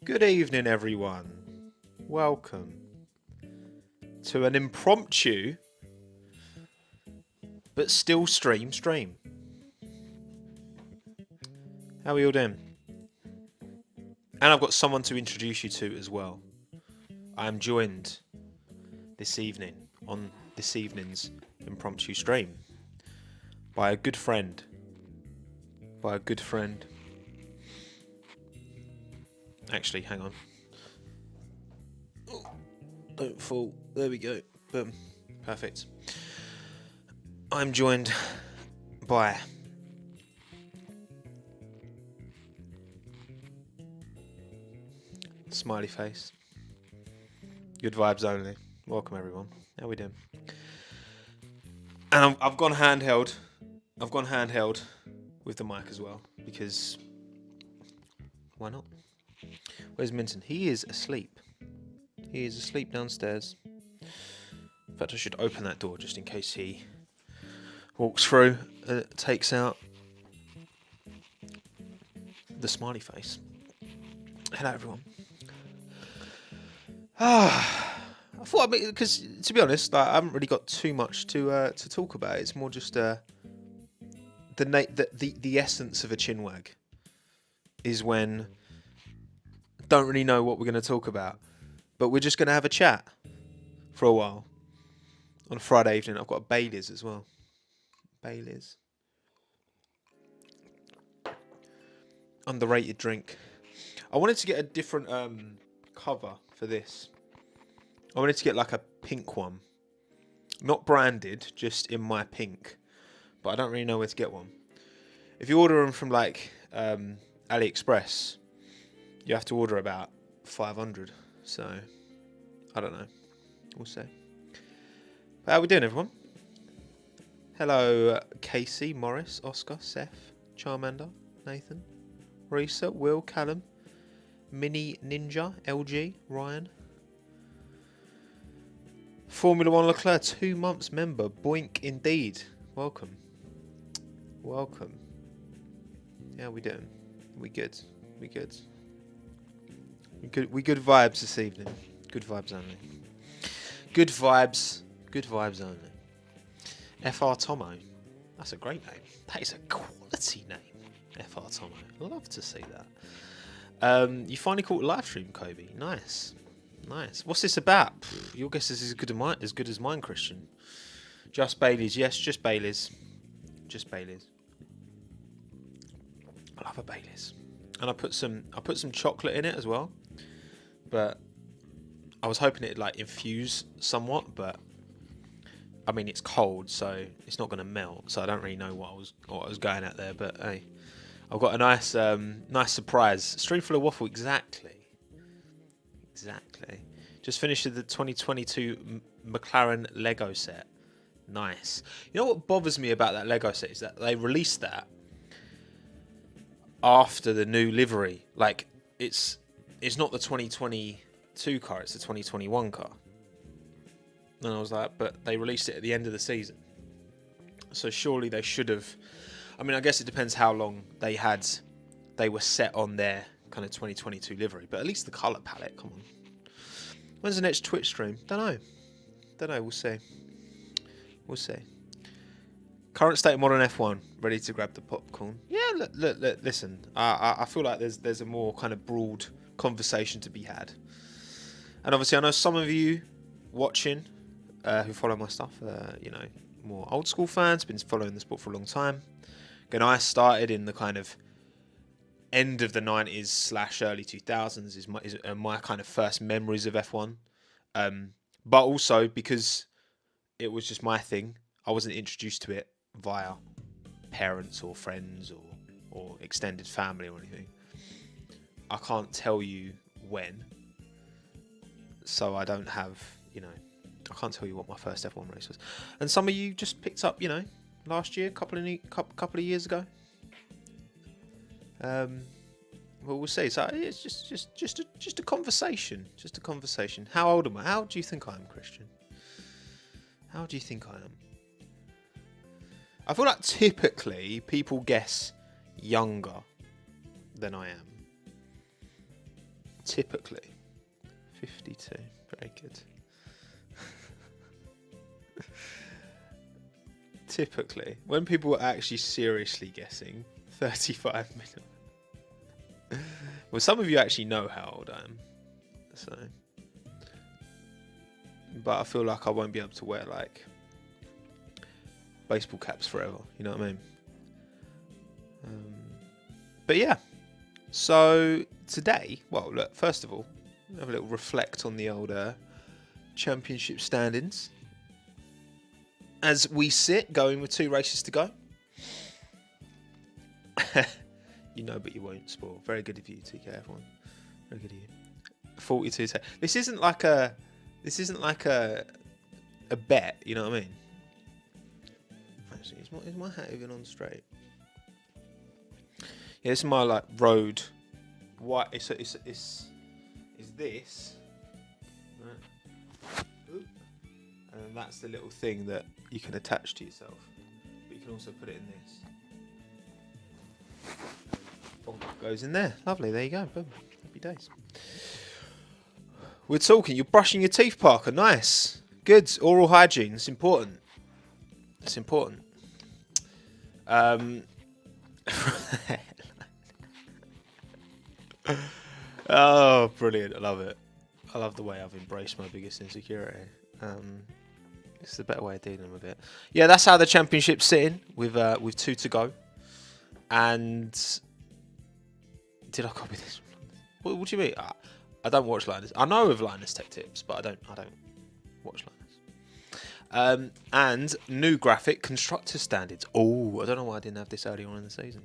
Good evening, everyone. Welcome to an impromptu but still stream. How are you all doing? And I've got someone to introduce you to as well. I am joined this evening on this evening's impromptu stream by a good friend. Actually, hang on. Oh, don't fall. There we go. Boom. Perfect. I'm joined by smiley face. Good vibes only. Welcome everyone. How we doing? And I've gone handheld. With the mic as well because why not? Where's Minton? He is asleep. Downstairs. In fact, I should open that door just in case he walks through and takes out the smiley face. Hello, everyone. I thought, because to be honest, I haven't really got too much to talk about. It's more just the essence of a chinwag is when I don't really know what we're going to talk about, but we're just going to have a chat for a while on a Friday evening. I've got a Bailey's as well. Bailey's. Underrated drink. I wanted to get a different cover for this. I wanted to get like a pink one. Not branded, just in my pink. But I don't really know where to get one. If you order them from like AliExpress, you have to order about 500. So, I don't know. We'll see. But how we doing, everyone? Hello, Casey, Morris, Oscar, Seth, Charmander, Nathan, Risa, Will, Callum, Mini Ninja, LG, Ryan. Formula 1 Leclerc, 2 months member. Boink indeed. Welcome. Yeah, we doing? We good. We good vibes this evening. Good vibes only. FR Tommo. That's a great name. That is a quality name. FR Tommo. Love to see that. You finally caught a live stream, Kobe. Nice. What's this about? Your guess is as good as mine, Christian. Just Bailey's. Yes, just Bailey's. I love a Bailey's. And I put some chocolate in it as well. But I was hoping it'd like infuse somewhat, but I mean it's cold, so it's not going to melt. So I don't really know what I was going at there. But hey, I've got a nice surprise. Stream full of waffle, exactly. Just finished the 2022 McLaren Lego set. Nice. You know what bothers me about that Lego set is that they released that after the new livery. Like it's not the 2022 car, it's the 2021 car. And I was like, but they released it at the end of the season. So surely they should have. I mean, I guess it depends how long they were set on their kind of 2022 livery, but at least the colour palette, come on. When's the next Twitch stream? Don't know, we'll see. Current state of modern F1, ready to grab the popcorn. Yeah, look, listen, I feel like there's a more kind of broad conversation to be had. And obviously I know some of you watching who follow my stuff, more old school fans, been following the sport for a long time. Again, I started in the kind of end of the 90s / early 2000s is my kind of first memories of F1. But also because it was just my thing, I wasn't introduced to it via parents or friends or extended family or anything. I can't tell you when, so I don't have, I can't tell you what my first F1 race was. And some of you just picked up, last year, couple of years ago. Well, we'll see. So it's just a conversation. How old am I? How do you think I am, Christian? How do you think I am? I feel like typically people guess younger than I am. typically 52. Very good. Typically, when people are actually seriously guessing, 35 minimum. Well, some of you actually know how old I am, so. But I feel like I won't be able to wear like baseball caps forever. You know what I mean? But yeah. So today, well, look. First of all, have a little reflect on the old championship standings. As we sit, going with 2 races to go. You know, but you won't spoil. Very good of you, TK everyone. Very good of you. 42. This isn't like a bet. You know what I mean? Actually, is my hat even on straight? Yeah, this is my like road. What? It's this. Right. And that's the little thing that you can attach to yourself. But you can also put it in this. Boom, goes in there. Lovely, there you go. Boom. Happy days. We're talking, you're brushing your teeth, Parker. Nice. Good. Oral hygiene. It's important. It's important. Oh, brilliant. I love it. I love the way I've embraced my biggest insecurity. It's the better way of dealing with it. Yeah, that's how the championship's sitting with 2 to go. And did I copy this? What do you mean? I don't watch Linus. I know of Linus Tech Tips, but I don't watch Linus. And new graphic constructor standards. Oh, I don't know why I didn't have this early on in the season.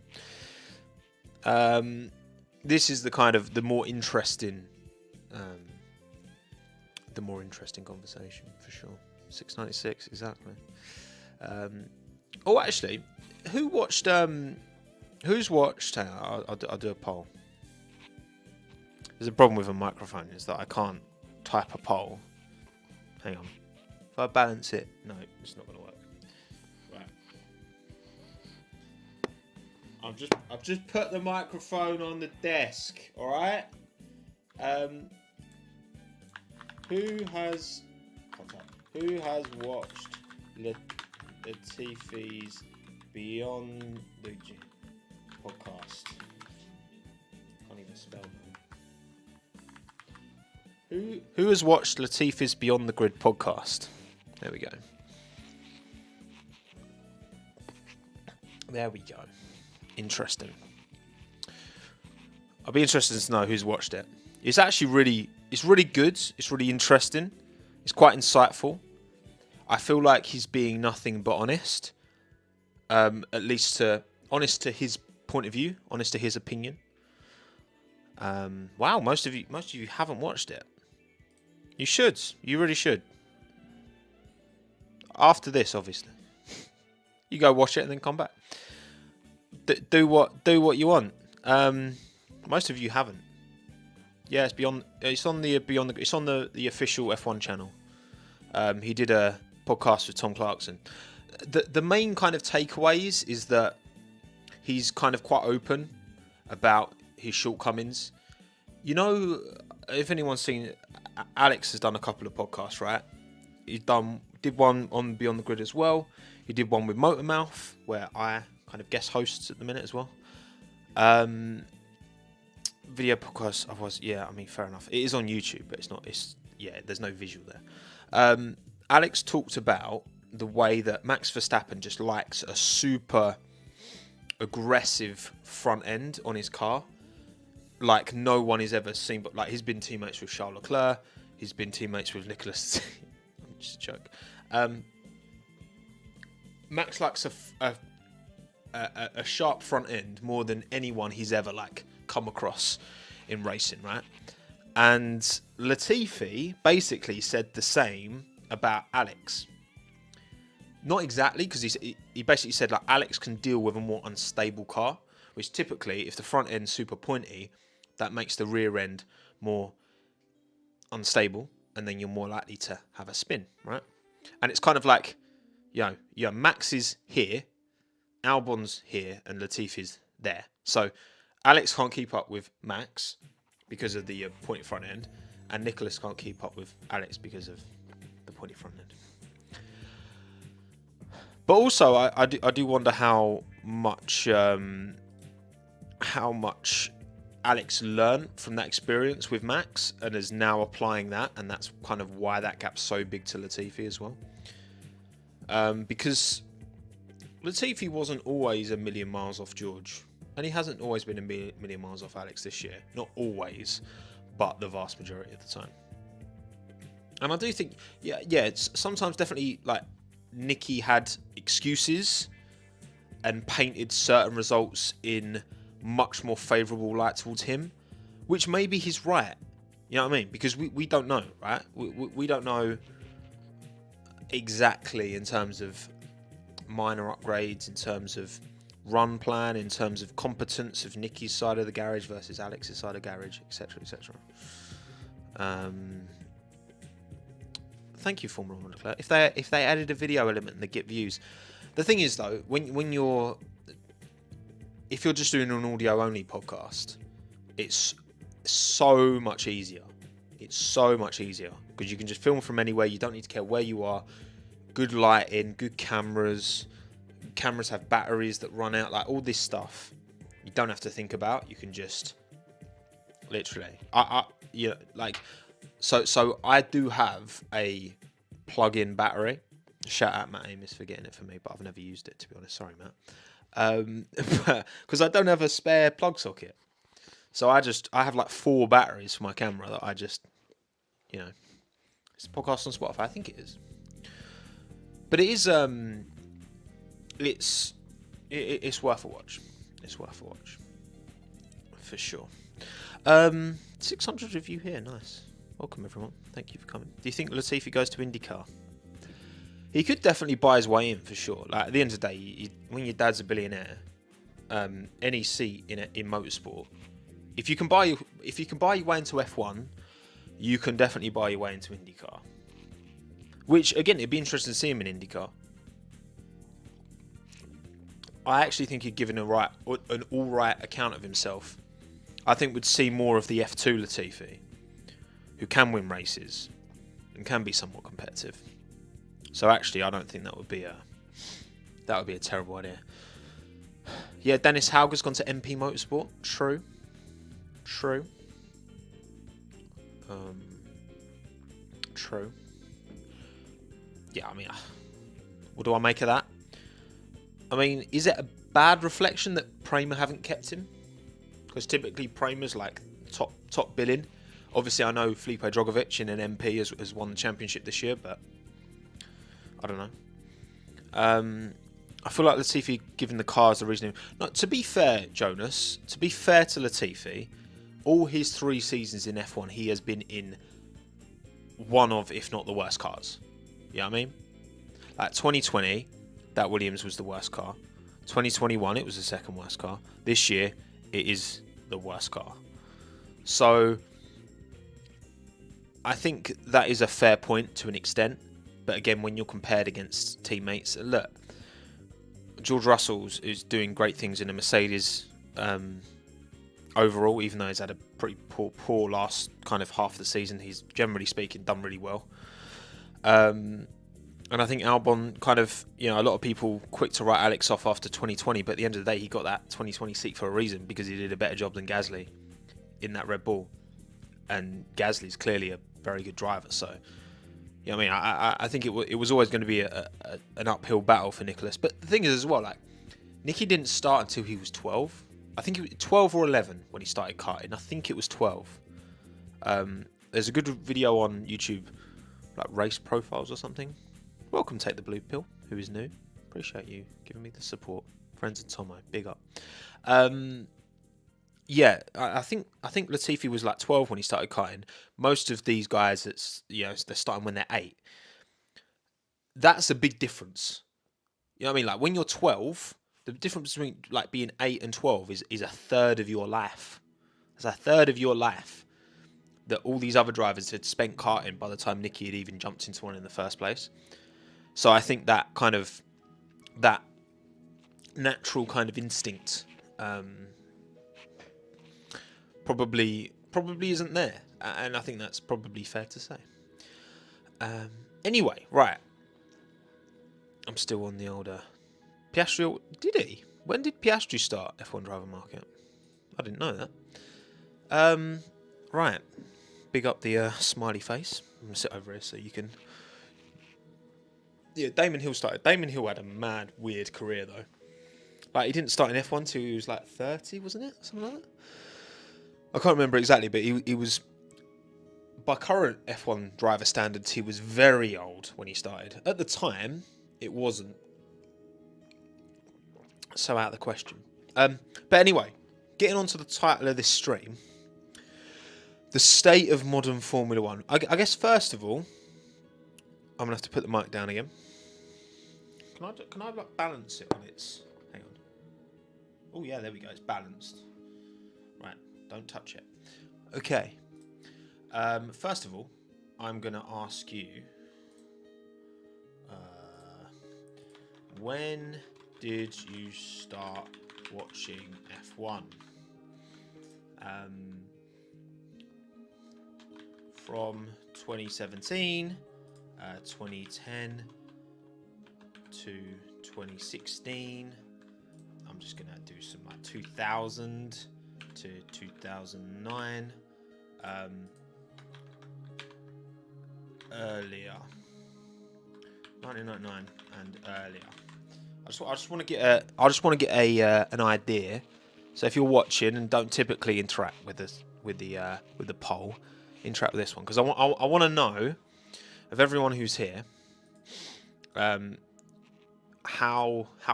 This is the kind of the more interesting conversation for sure. 696 exactly. Oh, actually, who watched? Who's watched? Hang on, I'll do a poll. There's a problem with a microphone is that I can't type a poll. Hang on. If I balance it, no, it's not going to work. Right. I've just put the microphone on the desk. All right. Who has watched Latifi's Beyond the podcast? Can't even spell that. Who has watched Latifi's Beyond the Grid podcast? There we go. There we go. Interesting. I'll be interested to know who's watched it. It's actually really good. It's really interesting. It's quite insightful. I feel like he's being nothing but honest. At least honest to his point of view, honest to his opinion. Wow, most of you haven't watched it. You should. You really should. After this, obviously, you go watch it and then come back. Do what you want. Most of you haven't. Yeah, it's on the official F1 channel. He did a podcast with Tom Clarkson. The main kind of takeaways is that he's kind of quite open about his shortcomings. You know, if anyone's seen, Alex has done a couple of podcasts, right? He did one on Beyond the Grid as well. He did one with Motormouth, where I kind of guest hosts at the minute as well. Video podcast, fair enough. It is on YouTube, but there's no visual there. Alex talked about the way that Max Verstappen just likes a super aggressive front end on his car, like no one has ever seen. But like he's been teammates with Charles Leclerc, he's been teammates with Nicholas. I'm just a joke. Max likes a sharp front end more than anyone he's ever like come across in racing, right? And Latifi basically said the same about Alex. Not exactly, because he basically said like Alex can deal with a more unstable car, which typically, if the front end's super pointy, that makes the rear end more unstable, and then you're more likely to have a spin, right? And it's kind of like, Max is here, Albon's here, and Latifi's there. So Alex can't keep up with Max because of the pointy front end, and Nicholas can't keep up with Alex because of the pointy front end. But also, I do wonder how much Alex learned from that experience with Max and is now applying that, and that's kind of why that gap's so big to Latifi as well. Because Latifi wasn't always a million miles off George, and he hasn't always been a million miles off Alex this year. Not always, but the vast majority of the time. And I do think, yeah, it's sometimes definitely like Nicky had excuses and painted certain results in much more favourable light towards him, which maybe he's right. You know what I mean? Because we don't know, right? We don't know exactly in terms of minor upgrades, in terms of run plan, in terms of competence of Nicky's side of the garage versus Alex's side of the garage, etc., etc. Thank you, Formula One Leclerc. If they added a video element and they get views, the thing is though, if you're just doing an audio only podcast, it's so much easier. It's so much easier because you can just film from anywhere. You don't need to care where you are. Good lighting, good cameras. Cameras have batteries that run out, like all this stuff. You don't have to think about. You can just literally, So I do have a plug-in battery. Shout out Matt Amos for getting it for me, but I've never used it, to be honest. Sorry, Matt. Because I don't have a spare plug socket. So I have like 4 batteries for my camera that I just, it's a podcast on Spotify. I think it is. But it is, it's worth a watch. It's worth a watch. For sure. 600 review here. Nice. Welcome, everyone. Thank you for coming. Do you think Latifi goes to IndyCar? He could definitely buy his way in for sure. Like at the end of the day, when your dad's a billionaire, any seat in motorsport, if you can buy your way into F1, you can definitely buy your way into IndyCar. Which again, it'd be interesting to see him in IndyCar. I actually think he'd given an all right account of himself. I think we'd see more of the F2 Latifi, who can win races and can be somewhat competitive. So actually, I don't think that would be a terrible idea. Yeah, Dennis Hauger's gone to MP Motorsport. True. True. Yeah, I mean, what do I make of that? I mean, is it a bad reflection that Prema haven't kept him? Because typically Prema's like top billing. Obviously, I know Felipe Drogovic in an MP has won the championship this year, but I don't know. I feel like Latifi, given the cars, the reasoning. No, to be fair, Jonas, to be fair to Latifi, all his 3 seasons in F1, he has been in one of, if not the worst cars. You know what I mean? Like 2020, that Williams was the worst car. 2021, it was the second worst car. This year, it is the worst car. So I think that is a fair point to an extent. But again, when you're compared against teammates, look, George Russell is doing great things in a Mercedes overall, even though he's had a pretty poor last kind of half of the season. He's, generally speaking, done really well. And I think Albon kind of, a lot of people quick to write Alex off after 2020, but at the end of the day, he got that 2020 seat for a reason, because he did a better job than Gasly in that Red Bull. And Gasly's clearly a very good driver, so... I think it was always going to be an uphill battle for Nicholas. But the thing is as well, like, Nicky didn't start until he was 12. I think he was 12 or 11 when he started karting. I think it was 12. There's a good video on YouTube, like race profiles or something. Welcome, Take the Blue Pill, who is new. Appreciate you giving me the support. Friends of Tommo, big up. Yeah, I think Latifi was like 12 when he started karting. Most of these guys, they're starting when they're 8. That's a big difference. You know what I mean? Like when you're 12, the difference between like being 8 and 12 is a third of your life. It's a third of your life that all these other drivers had spent karting by the time Nicky had even jumped into one in the first place. So I think that kind of that natural kind of instinct. Probably probably isn't there, and I think that's probably fair to say. Anyway, right. I'm still on the older Piastri. Did he? When did Piastri start F1 driver market? I didn't know that. Right. Big up the smiley face. I'm gonna sit over here so you can. Yeah, Damon Hill started. Damon Hill had a mad, weird career though. Like he didn't start in F1 till he was like 30, wasn't it? Something like that. I can't remember exactly, but he was, by current F1 driver standards, he was very old when he started. At the time, it wasn't so out of the question. But anyway, getting on to the title of this stream, the state of modern Formula One. I guess first of all, I'm gonna have to put the mic down again. Can I like balance it on its? Hang on. Oh yeah, there we go. It's balanced. Right, don't touch it. Okay. First of all, I'm gonna ask you. When did you start watching F1? From 2017, 2010 to 2016. I'm just gonna do some like 2000 to 2009. Earlier, 1999 and earlier. I just want to get an idea. So if you're watching and don't typically interact with the poll, interact with this one because I want to know of everyone who's here. How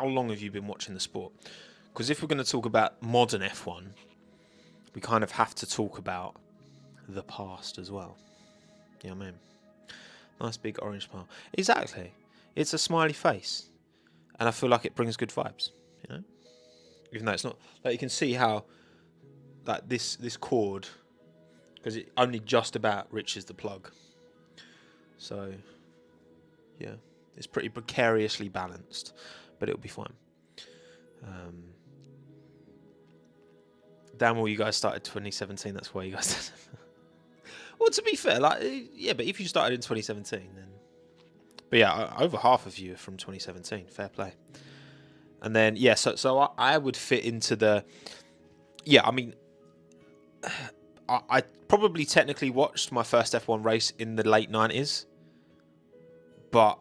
long have you been watching the sport? Because if we're going to talk about modern F1, we kind of have to talk about the past as well. You know what I mean? Nice big orange smile. Exactly. It's a smiley face. And I feel like it brings good vibes, you know? Even though it's not, like you can see how like this cord, because it only just about reaches the plug. So yeah, it's pretty precariously balanced, but it'll be fine. Damn well, you guys started 2017, that's why you guys did. Well, to be fair, like yeah, but if you started in 2017 then. But yeah, over half of you are from 2017. Fair play. And then yeah, so I would fit into the. Yeah, I mean, I probably technically watched my first F1 race in the late 90s, but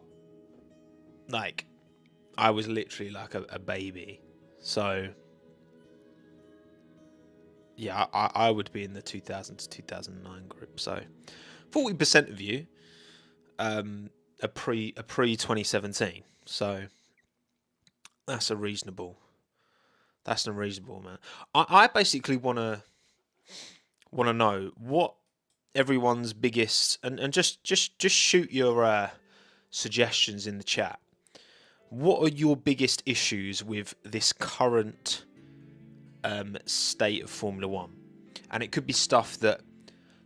like I was literally like a baby. So yeah, I would be in the 2000 to 2009 group. So 40% of you. A pre 2017, so that's unreasonable, man. I basically want to know what everyone's biggest and just shoot your suggestions in the chat. What are your biggest issues with this current state of Formula One? And it could be stuff that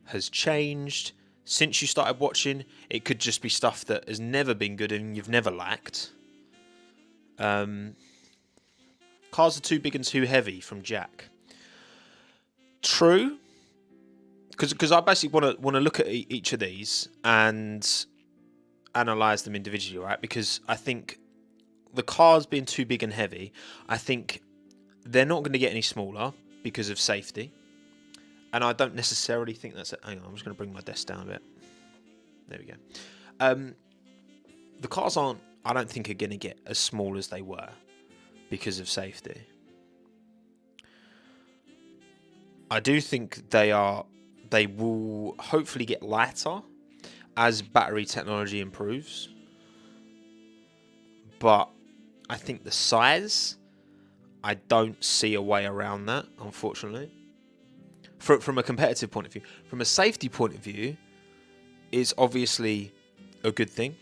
has changed since you started watching. It could just be stuff that has never been good and you've never liked. Cars are too big and too heavy from Jack. True, because I basically want to look at each of these and analyze them individually, right? Because I think the cars being too big and heavy, I think they're not going to get any smaller because of safety. And I don't necessarily think that's it. Hang on, I'm just going to bring my desk down a bit. There we go. The cars aren't, I don't think, are going to get as small as they were because of safety. I do think they will hopefully get lighter as battery technology improves. But I think the size, I don't see a way around that, unfortunately. From a competitive point of view. From a safety point of view, is obviously a good thing.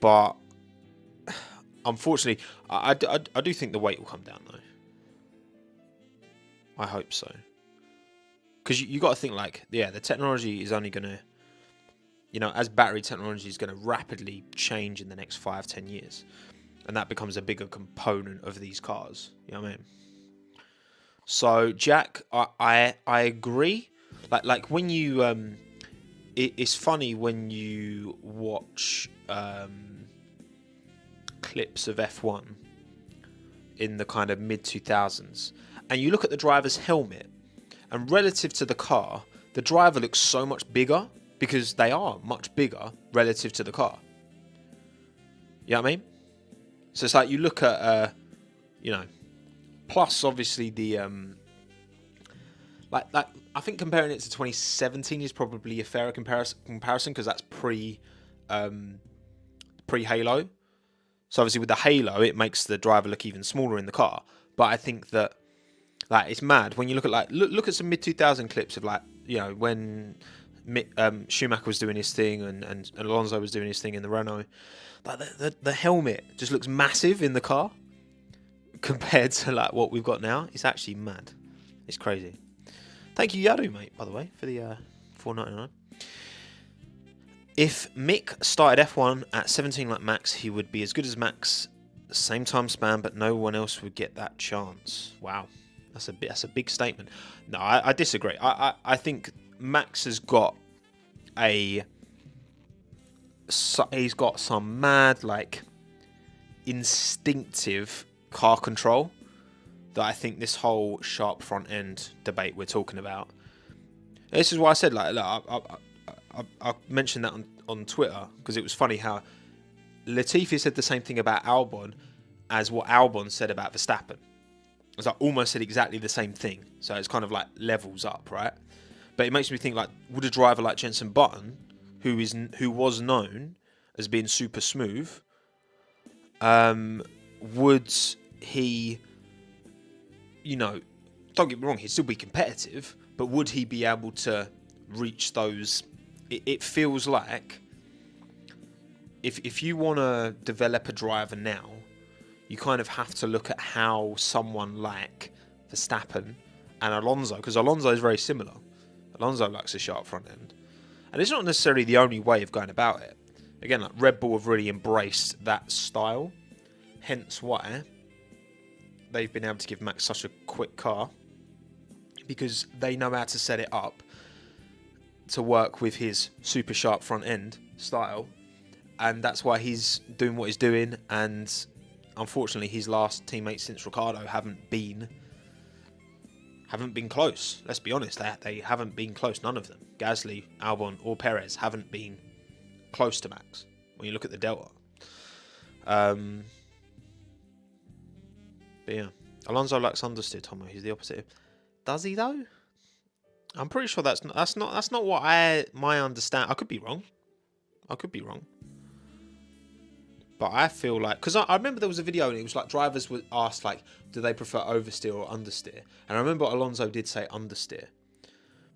But unfortunately, I do think the weight will come down, though. I hope so. Because you got to think, like, yeah, the technology is only going to, you know, as battery technology is going to rapidly change in the next 5-10 years. And that becomes a bigger component of these cars. You know what I mean? So Jack, I agree. Like when you it's funny when you watch clips of F1 in the kind of mid 2000s, and you look at the driver's helmet, and relative to the car, the driver looks so much bigger because they are much bigger relative to the car. You know what I mean? So it's like you look at, you know, plus obviously the like I think comparing it to 2017 is probably a fairer comparison because that's pre Halo. So obviously with the Halo, it makes the driver look even smaller in the car. But I think that like it's mad when you look at like look at some mid 2000 clips of like, you know, when Schumacher was doing his thing and Alonso was doing his thing in the Renault. Like the helmet just looks massive in the car compared to like what we've got now. It's actually mad. It's crazy. Thank you, Yadu, mate, by the way, for the $4.99. If Mick started F1 at 17 like Max, he would be as good as Max, same time span, but no one else would get that chance. Wow, that's a big statement. No, I disagree. I think Max has got he's got some mad like instinctive car control that I think this whole sharp front end debate we're talking about. This is why I said like I mentioned that on Twitter because it was funny how Latifi said the same thing about Albon as what Albon said about Verstappen. It's like almost said exactly the same thing. So it's kind of like levels up, right? But it makes me think like, would a driver like Jenson Button, who was known as being super smooth, would he, you know, don't get me wrong, he'd still be competitive, but would he be able to reach those? It feels like if you want to develop a driver now, you kind of have to look at how someone like Verstappen and Alonso, because Alonso is very similar. Alonso likes a sharp front end. And it's not necessarily the only way of going about it. Again, like Red Bull have really embraced that style. Hence why they've been able to give Max such a quick car. Because they know how to set it up to work with his super sharp front end style. And that's why he's doing what he's doing. And unfortunately, his last teammates since Ricciardo haven't been close. Let's be honest, they haven't been close. None of them. Gasly, Albon, or Perez haven't been close to Max when you look at the delta. But yeah, Alonso likes understeer. Tommo, he's the opposite. Does he though? I'm pretty sure that's not what my understand. I could be wrong. But I feel like, because I remember there was a video and it was like drivers were asked like, do they prefer oversteer or understeer? And I remember Alonso did say understeer.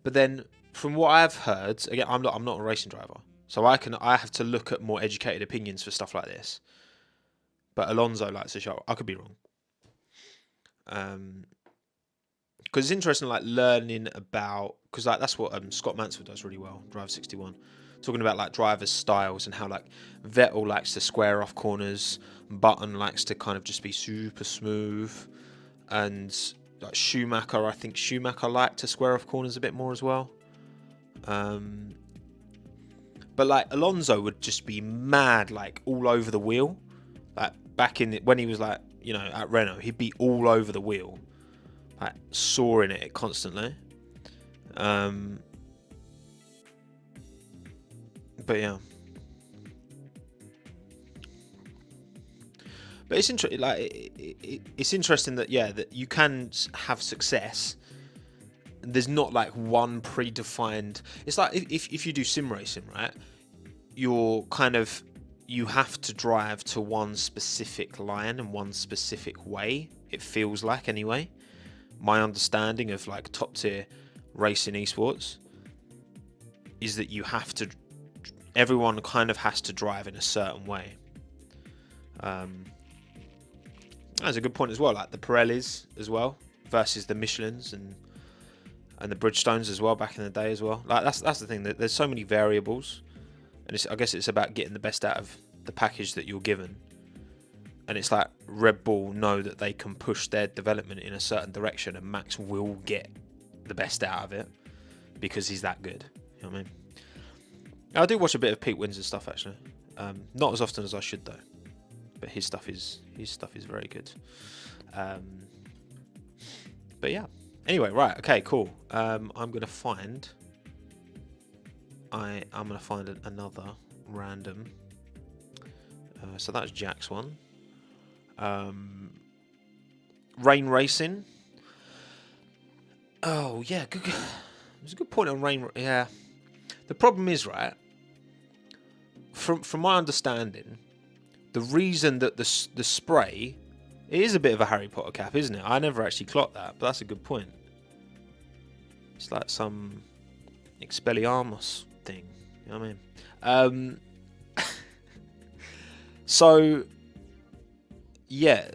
But then from what I've heard, again, I'm not a racing driver, so I have to look at more educated opinions for stuff like this. But Alonso likes a sharp. I could be wrong. Because it's interesting, like learning about, because like that's what Scott Mansell does really well, Drive 61. Talking about like drivers' styles and how like Vettel likes to square off corners, Button likes to kind of just be super smooth, and like Schumacher, I think Schumacher liked to square off corners a bit more as well. But like Alonso would just be mad, like all over the wheel. Like back in when he was like, you know, at Renault, he'd be all over the wheel, like soaring at it constantly. But yeah, but it's interesting. Like it's interesting that that you can have success. And there's not like one predefined. It's like if you do sim racing, right? You have to drive to one specific line and one specific way. It feels like anyway. My understanding of like top tier racing esports is that you have to. Everyone kind of has to drive in a certain way. That's a good point as well. Like the Pirellis as well versus the Michelins and the Bridgestones as well back in the day as well. Like that's the thing. That there's so many variables, and I guess it's about getting the best out of the package that you're given. and it's like Red Bull know that they can push their development in a certain direction, and Max will get the best out of it because he's that good. You know what I mean? I do watch a bit of Pete Wins' stuff actually, not as often as I should though, but his stuff is very good. But yeah. Anyway, right? Okay, cool. I'm gonna find. I'm gonna find another random. So that's Jack's one. Rain Racing. Oh yeah, good. There's a good point on Rain. Yeah. The problem is, right, from my understanding, the reason that the spray, it is a bit of a Harry Potter cap, isn't it? I never actually clocked that, but that's a good point. It's like some Expelliarmus thing, you know what I mean? So, yeah,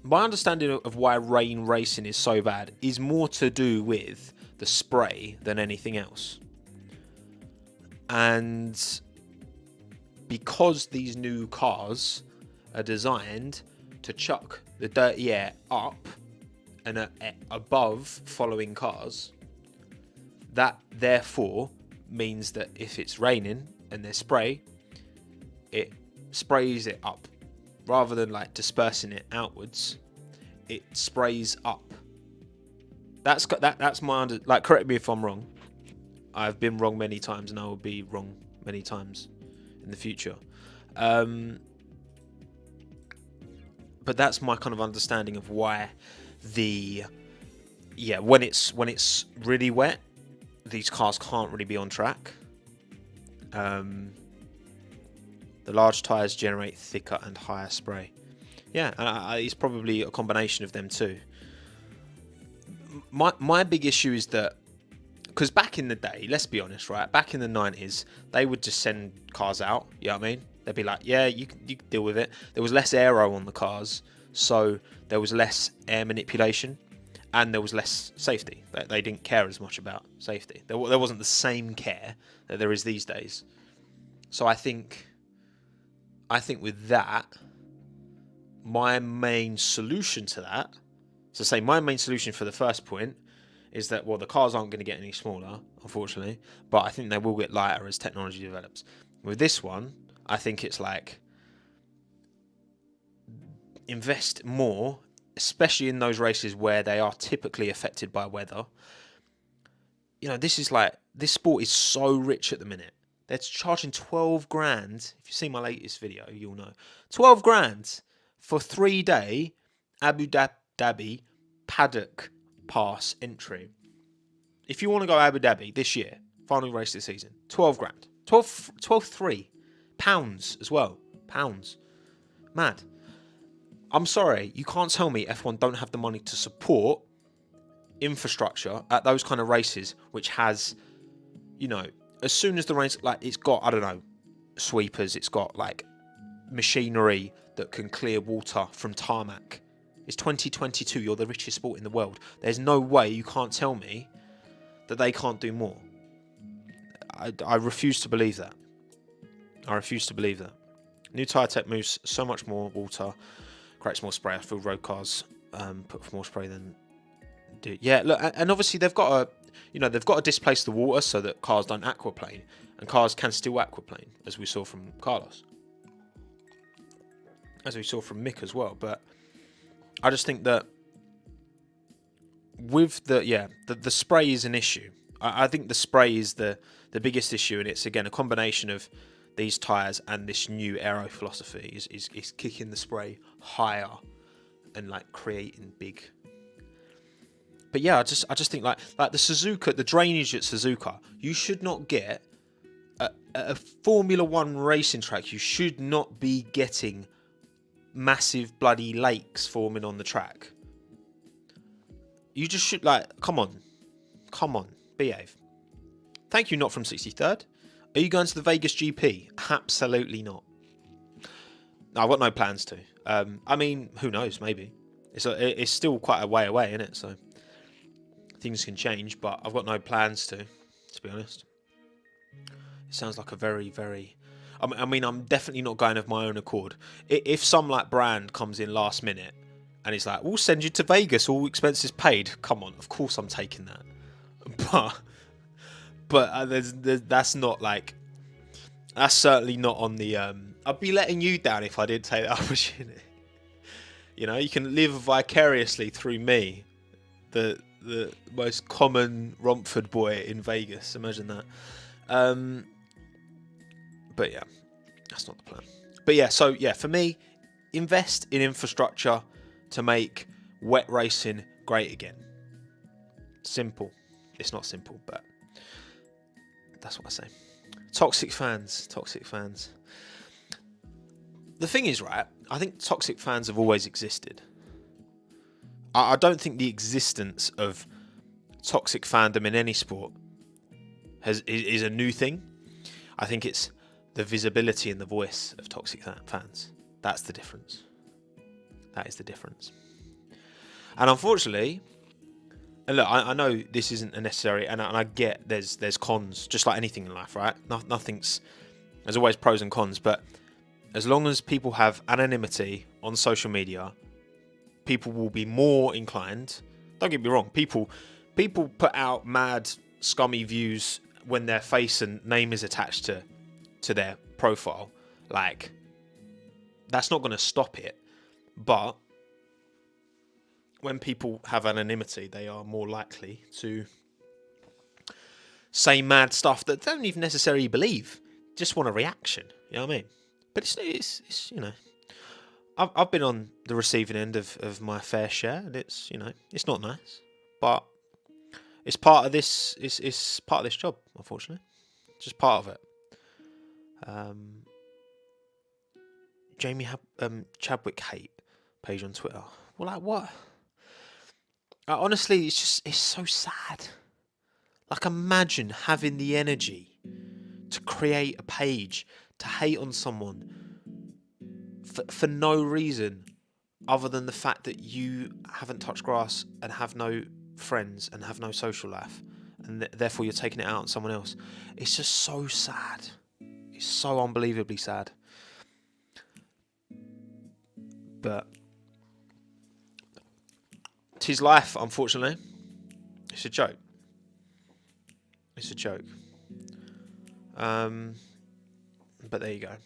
my understanding of why Rain Racing is so bad is more to do with the spray than anything else. And because these new cars are designed to chuck the dirty air up and above following cars, that therefore means that if it's raining and there's spray, it sprays it up. Rather than like dispersing it outwards, it sprays up. That's my like. Correct me if I'm wrong. I've been wrong many times, and I will be wrong many times in the future. But that's my kind of understanding of why when it's really wet, these cars can't really be on track. The large tyres generate thicker and higher spray. Yeah, and it's probably a combination of them too. My big issue is that, because back in the day, let's be honest, right? Back in the 90s, they would just send cars out, you know what I mean? They'd be like, yeah, you can deal with it. There was less aero on the cars, so there was less air manipulation, and there was less safety. They didn't care as much about safety. There wasn't the same care that there is these days. So I think with that, my main solution to that, my main solution for the first point is that, well, the cars aren't going to get any smaller, unfortunately, but I think they will get lighter as technology develops. With this one, I think it's like, invest more, especially in those races where they are typically affected by weather. You know, this sport is so rich at the minute. They're charging 12 grand. If you've seen my latest video, you'll know. 12 grand for 3-day Abu Dhabi paddock pass entry. If you want to go Abu Dhabi this year, final race this season, 12 grand. 12.3 pounds as well. Pounds. Mad. I'm sorry, you can't tell me F1 don't have the money to support infrastructure at those kind of races, which has, you know, as soon as the race, like, it's got, I don't know, sweepers, it's got like machinery that can clear water from tarmac. It's 2022, you're the richest sport in the world. There's no way you can't tell me that they can't do more. I refuse to believe that. I refuse to believe that. New tyre tech moves so much more water, creates more spray. I feel road cars put more spray than do. Yeah, look, and obviously they've got to displace the water so that cars don't aquaplane, and cars can still aquaplane, as we saw from Carlos, as we saw from Mick as well. But I just think that with the spray is an issue. I think the spray is the biggest issue, and it's again a combination of these tyres and this new aero philosophy is kicking the spray higher and like creating big. But yeah, I just think like the Suzuka, the drainage at Suzuka, you should not get a Formula One racing track. You should not be getting massive bloody lakes forming on the track. You just should, like, come on, behave. Thank you, not from 63rd. Are you going to the Vegas GP? Absolutely not. No, I've got no plans to. I mean, who knows? Maybe it's still quite a way away, isn't it? So things can change, but I've got no plans to be honest. It sounds like a very, very. I mean, I'm definitely not going of my own accord. If some like brand comes in last minute and it's like, we'll send you to Vegas, all expenses paid. Come on, of course I'm taking that. But that's not like, that's certainly not on the. I'd be letting you down if I didn't take that opportunity. You know, you can live vicariously through me, the most common Romford boy in Vegas. Imagine that. But yeah, that's not the plan. But yeah, so yeah, for me, invest in infrastructure to make wet racing great again. Simple. It's not simple, but that's what I say. Toxic fans. The thing is, right, I think toxic fans have always existed. I don't think the existence of toxic fandom in any sport is a new thing. I think it's the visibility and the voice of toxic fans. That's the difference. That is the difference. And unfortunately, and look, I know this isn't a necessary, and I get there's cons, just like anything in life, right? There's always pros and cons, but as long as people have anonymity on social media, people will be more inclined. Don't get me wrong, people put out mad, scummy views when their face and name is attached to their profile. Like, that's not going to stop it. But when people have anonymity, they are more likely to say mad stuff that they don't even necessarily believe. Just want a reaction. You know what I mean? But it's you know, I've been on the receiving end of my fair share, and it's, you know, it's not nice, but it's part of this. It's part of this job, unfortunately. It's just part of it. Jamie Chadwick hate page on Twitter. Well, like what? Honestly, it's so sad. Like, imagine having the energy to create a page to hate on someone for no reason other than the fact that you haven't touched grass and have no friends and have no social life, and therefore you're taking it out on someone else. It's just so sad. It's so unbelievably sad. But it's his life, unfortunately. It's a joke. It's a joke. But there you go.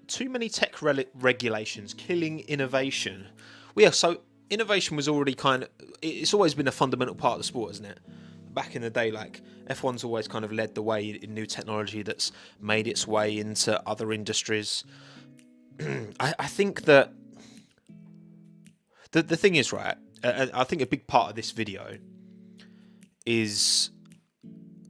Too many tech regulations killing innovation. Well, yeah, so innovation was already it's always been a fundamental part of the sport, isn't it? Back in the day, like, F1's always kind of led the way in new technology that's made its way into other industries. I think that the thing is, right, I think a big part of this video is,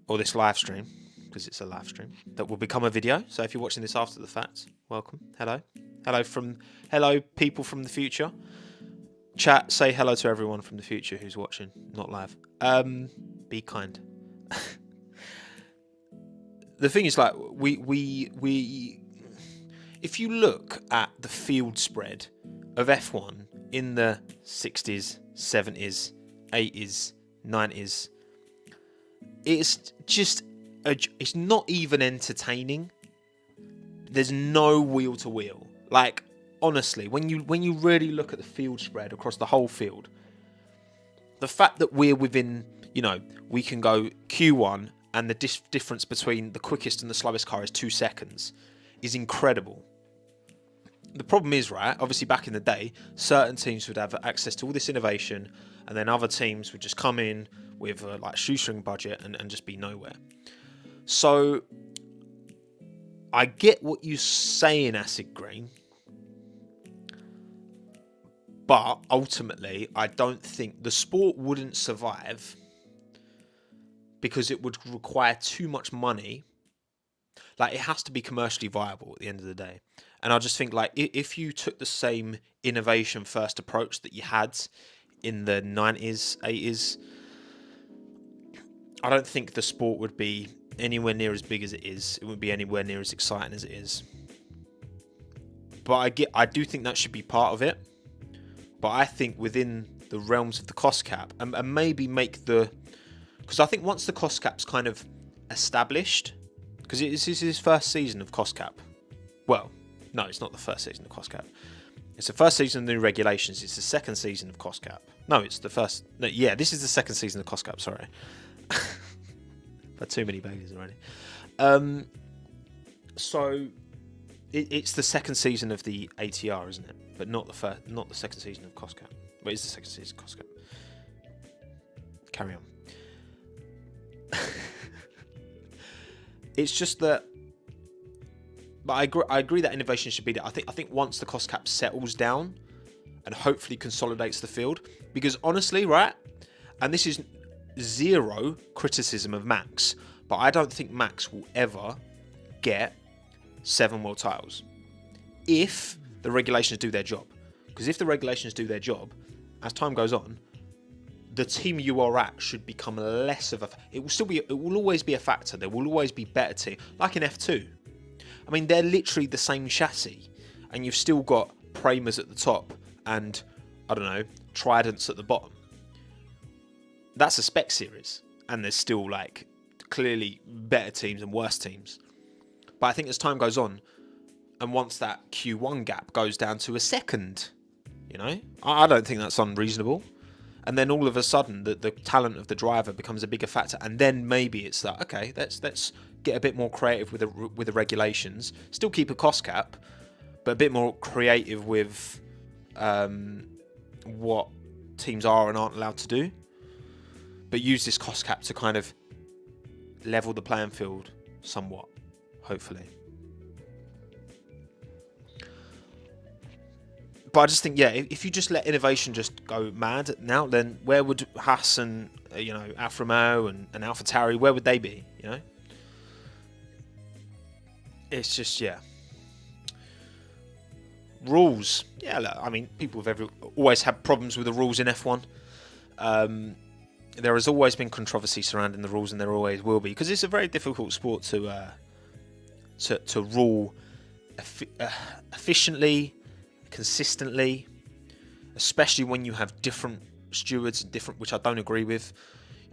or this live stream, because it's a live stream, that will become a video. So if you're watching this after the fact, welcome. Hello people from the future. Chat, say hello to everyone from the future who's watching, not live. Be kind. The thing is, like, we if you look at the field spread of F1 in the 60s, 70s, 80s, 90s, it's just it's not even entertaining. There's no wheel to wheel. Like, honestly, when you really look at the field spread across the whole field, the fact that we're within, you know, we can go Q1 and the difference between the quickest and the slowest car is 2 seconds is incredible. The problem is, right, obviously back in the day, certain teams would have access to all this innovation, and then other teams would just come in with a like shoestring budget and just be nowhere. So I get what you're saying, Acid Green, but ultimately I don't think the sport wouldn't survive because it would require too much money. Like, it has to be commercially viable at the end of the day. And I just think, like, if you took the same innovation first approach that you had in the 90s, 80s, I don't think the sport would be anywhere near as big as it is. It wouldn't be anywhere near as exciting as it is. But I do think that should be part of it. But I think within the realms of the cost cap, and maybe make because I think once the cost cap's kind of established, because this is his first season of cost cap. Well, no, it's not the first season of cost cap. It's the first season of new regulations. It's the second season of cost cap. No, it's the first. No, yeah, this is the second season of cost cap. Sorry, had too many Baileys already. So it's the second season of the ATR, isn't it? But not the first, not the second season of cost cap. But it's the second season of cost cap. Carry on. It's just that. But I agree that innovation should be there. I think once the cost cap settles down and hopefully consolidates the field, because honestly, right, and this is zero criticism of Max, but I don't think Max will ever get 7 world titles if the regulations do their job. Because if the regulations do their job, as time goes on, the team you are at should become less of a. It will always be a factor. There will always be better team, like in F2. I mean, they're literally the same chassis, and you've still got Premas at the top and, I don't know, Tridents at the bottom. That's a spec series, and there's still, like, clearly better teams and worse teams. But I think as time goes on, and once that Q1 gap goes down to a second, you know, I don't think that's unreasonable. And then all of a sudden, the talent of the driver becomes a bigger factor, and then maybe it's that, okay, let's get a bit more creative with the regulations. Still keep a cost cap, but a bit more creative with what teams are and aren't allowed to do. But use this cost cap to kind of level the playing field somewhat, hopefully. But I just think, yeah, if you just let innovation just go mad now, then where would Haas and, Alfa Romeo and AlphaTauri, where would they be, you know? It's just, yeah. Rules. Yeah, look, I mean, people have always had problems with the rules in F1. There has always been controversy surrounding the rules, and there always will be, because it's a very difficult sport to rule efficiently, consistently, especially when you have different stewards, which I don't agree with.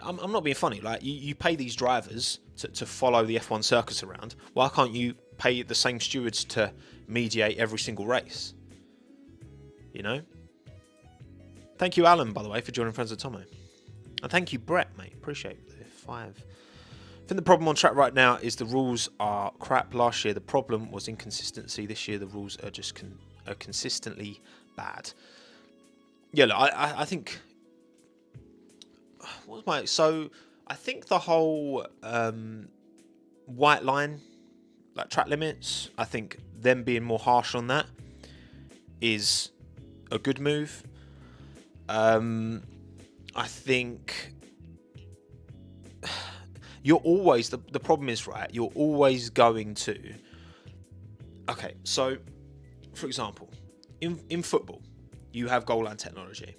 I'm not being funny. Like, you pay these drivers to follow the F1 circus around. Why can't you pay the same stewards to mediate every single race? You know? Thank you, Alan, by the way, for joining Friends of Tommo. And thank you, Brett, mate. Appreciate the 5. I think the problem on track right now is the rules are crap. Last year, the problem was inconsistency. This year, the rules are just consistently bad. Yeah, look, I think... So, I think the whole white line, like track limits, I think them being more harsh on that is a good move. I think you're always... The problem is, right, you're always going to... Okay, so, for example, in football, you have goal line technology.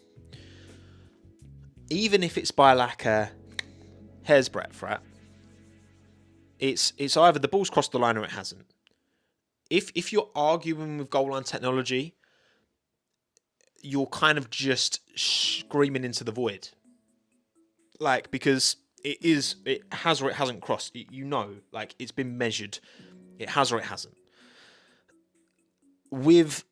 Even if it's by like a hair's breadth, right? It's either the ball's crossed the line or it hasn't. If you're arguing with goal line technology, you're kind of just screaming into the void. Like, because it has or it hasn't crossed. You know, like, it's been measured. It has or it hasn't. With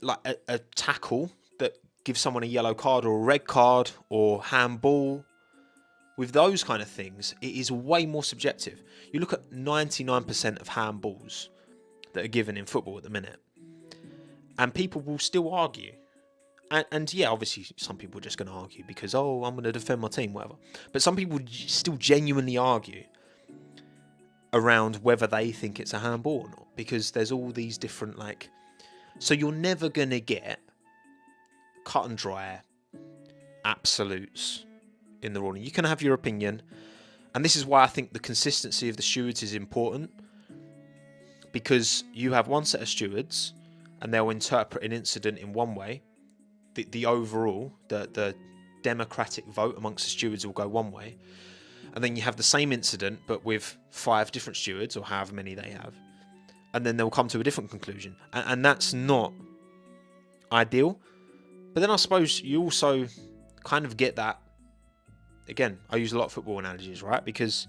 like a tackle that gives someone a yellow card or a red card or handball, with those kind of things, it is way more subjective. You look at 99% of handballs that are given in football at the minute, and people will still argue. And yeah, obviously some people are just going to argue because, oh, I'm going to defend my team, whatever. But some people still genuinely argue around whether they think it's a handball or not, because there's all these different, like... So you're never going to get cut and dry absolutes in the ruling. You can have your opinion, and this is why I think the consistency of the stewards is important, because you have one set of stewards and they'll interpret an incident in one way. The overall, the democratic vote amongst the stewards will go one way, and then you have the same incident but with 5 different stewards, or however many they have, and then they'll come to a different conclusion, and that's not ideal. But then I suppose you also kind of get that, again, I use a lot of football analogies, right? Because,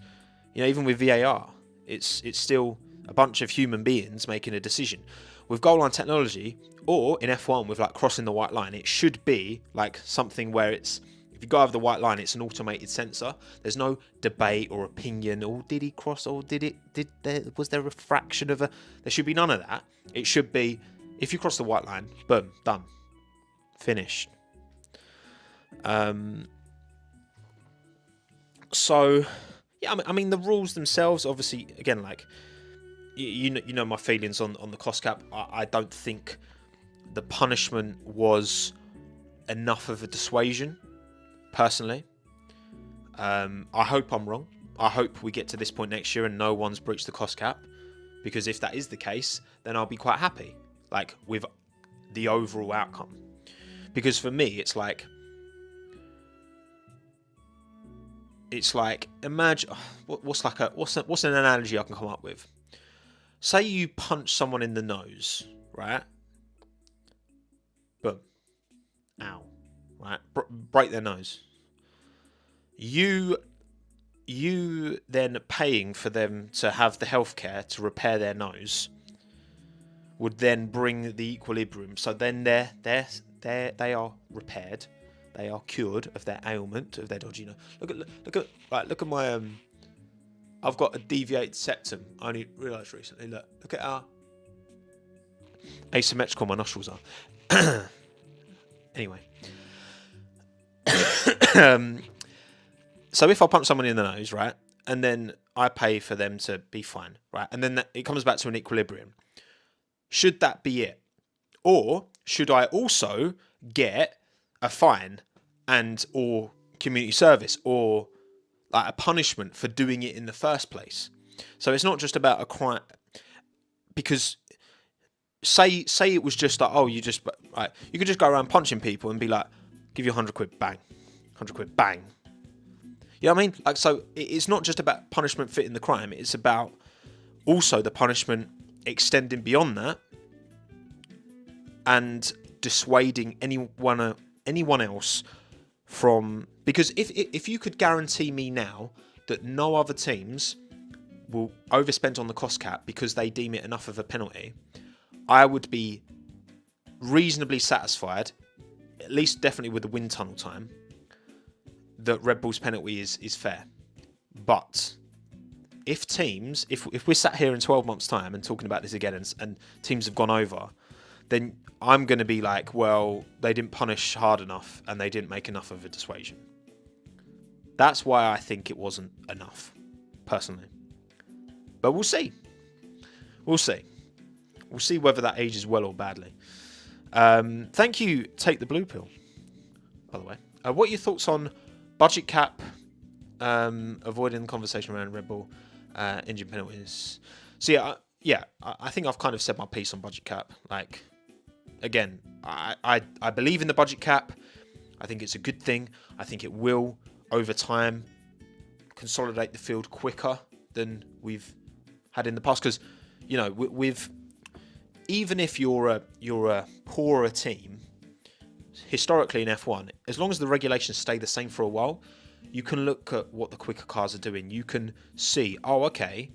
you know, even with VAR, It's still a bunch of human beings making a decision. With goal line technology, or in F1 with like crossing the white line, it should be like something where it's, if you go over the white line, it's an automated sensor. There's no debate or opinion. Or did he cross? Or was there a fraction of a? There should be none of that. It should be, if you cross the white line, boom, done, finished. So yeah, I mean the rules themselves, obviously, again, like you know my feelings on the cost cap. I don't think the punishment was enough of a dissuasion. Personally, I hope I'm wrong. I hope we get to this point next year and no one's breached the cost cap, because if that is the case, then I'll be quite happy, like, with the overall outcome. Because for me, it's like imagine what's an analogy I can come up with. Say you punch someone in the nose, right? Boom, ow, right? Break their nose. You then paying for them to have the healthcare to repair their nose would then bring the equilibrium. So then they are repaired, they are cured of their ailment, of their dodgy nose. Look at my I've got a deviated septum. I only realised recently. Look at how asymmetrical my nostrils are. Anyway. So if I punch someone in the nose, right, and then I pay for them to be fine, right, and then it comes back to an equilibrium, should that be it? Or should I also get a fine and or community service or like a punishment for doing it in the first place? So it's not just about a crime, because say it was just like, oh, you could just go around punching people and be like, give you 100 quid, bang, 100 quid, bang. You know what I mean? Like, so it's not just about punishment fitting the crime. It's about also the punishment extending beyond that and dissuading anyone else from. Because if you could guarantee me now that no other teams will overspend on the cost cap because they deem it enough of a penalty, I would be reasonably satisfied, at least definitely with the wind tunnel time, that Red Bull's penalty is fair. But if we're sat here in 12 months' time and talking about this again and teams have gone over, then I'm going to be like, well, they didn't punish hard enough and they didn't make enough of a dissuasion. That's why I think it wasn't enough, personally. But we'll see. We'll see whether that ages well or badly. Thank you, Take the Blue Pill, by the way. What are your thoughts on budget cap, avoiding the conversation around Red Bull, engine penalties? So yeah, I think I've kind of said my piece on budget cap. Like, again, I believe in the budget cap. I think it's a good thing. I think it will, over time, consolidate the field quicker than we've had in the past. Because, you know, with even if you're a poorer team, historically in F1, as long as the regulations stay the same for a while, you can look at what the quicker cars are doing. You can see, oh, okay,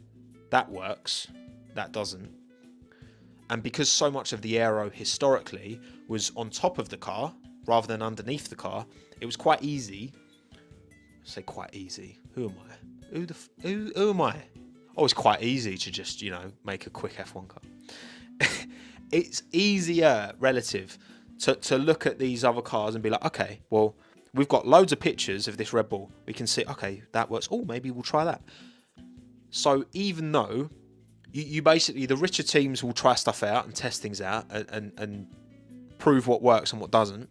that works, that doesn't. And because so much of the aero historically was on top of the car rather than underneath the car, it was quite easy. I say quite easy. Who am I? Who am I? Oh, it's quite easy to just, you know, make a quick F1 car. It's easier relative to look at these other cars and be like, okay, well, we've got loads of pictures of this Red Bull. We can see, okay, that works. Oh, maybe we'll try that. So even though you basically, the richer teams will try stuff out and test things out and prove what works and what doesn't.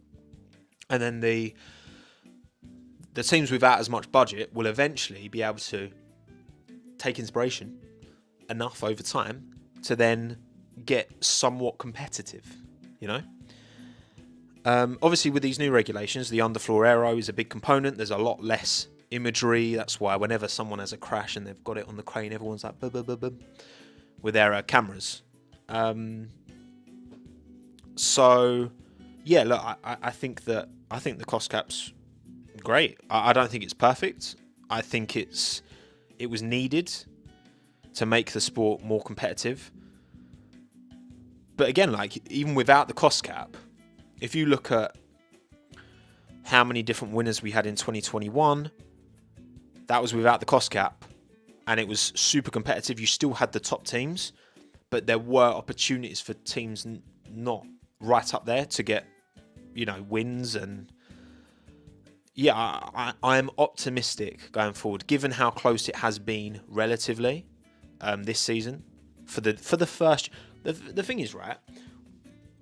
And then the teams without as much budget will eventually be able to take inspiration enough over time to then get somewhat competitive, you know? Obviously, with these new regulations, the underfloor aero is a big component. There's a lot less imagery. That's why whenever someone has a crash and they've got it on the crane, everyone's like, boom, boom, boom, boom, with their cameras. So, yeah, look, I think the cost cap's great. I don't think it's perfect. I think it was needed. to make the sport more competitive. But again, like, even without the cost cap, if you look at how many different winners we had in 2021, that was without the cost cap, and it was super competitive. You still had the top teams, but there were opportunities for teams not right up there to get, wins. And yeah, I am optimistic going forward, given how close it has been relatively this season. For the first, the thing is, right,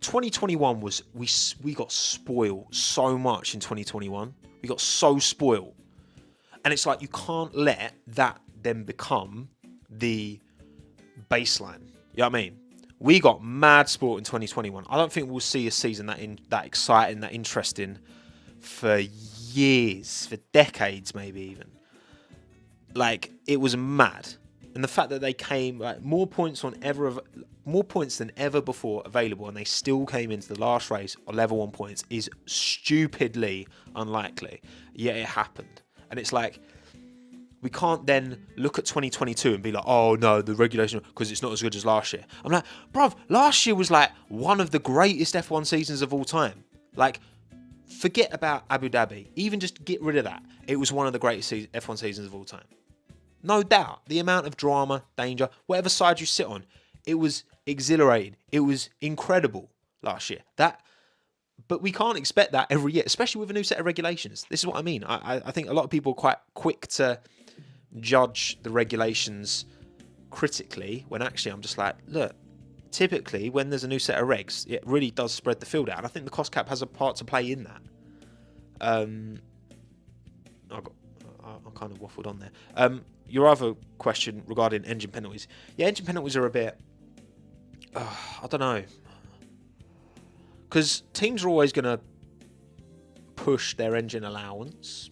2021 was, we got spoiled so much in 2021. We got so spoiled, and it's like, you can't let that then become the baseline. You know what I mean? We got mad sport in 2021. I don't think we'll see a season that exciting, that interesting for years, for decades, maybe even. Like, it was mad. And the fact that they came, like, more points than ever before available, and they still came into the last race on level 1 points, is stupidly unlikely. Yet it happened. And it's like, we can't then look at 2022 and be like, oh no, the regulation, because it's not as good as last year. I'm like, bruv, last year was like one of the greatest F1 seasons of all time. Like, forget about Abu Dhabi. Even just get rid of that. It was one of the greatest F1 seasons of all time. No doubt. The amount of drama, danger, whatever side you sit on, it was exhilarating. It was incredible last year. But we can't expect that every year, especially with a new set of regulations. This is what I mean. I think a lot of people are quite quick to judge the regulations critically, when actually I'm just like, look, typically when there's a new set of regs, it really does spread the field out. And I think the cost cap has a part to play in that. I kind of waffled on there. Your other question regarding engine penalties. Yeah, engine penalties are a bit, I don't know. Because teams are always going to push their engine allowance.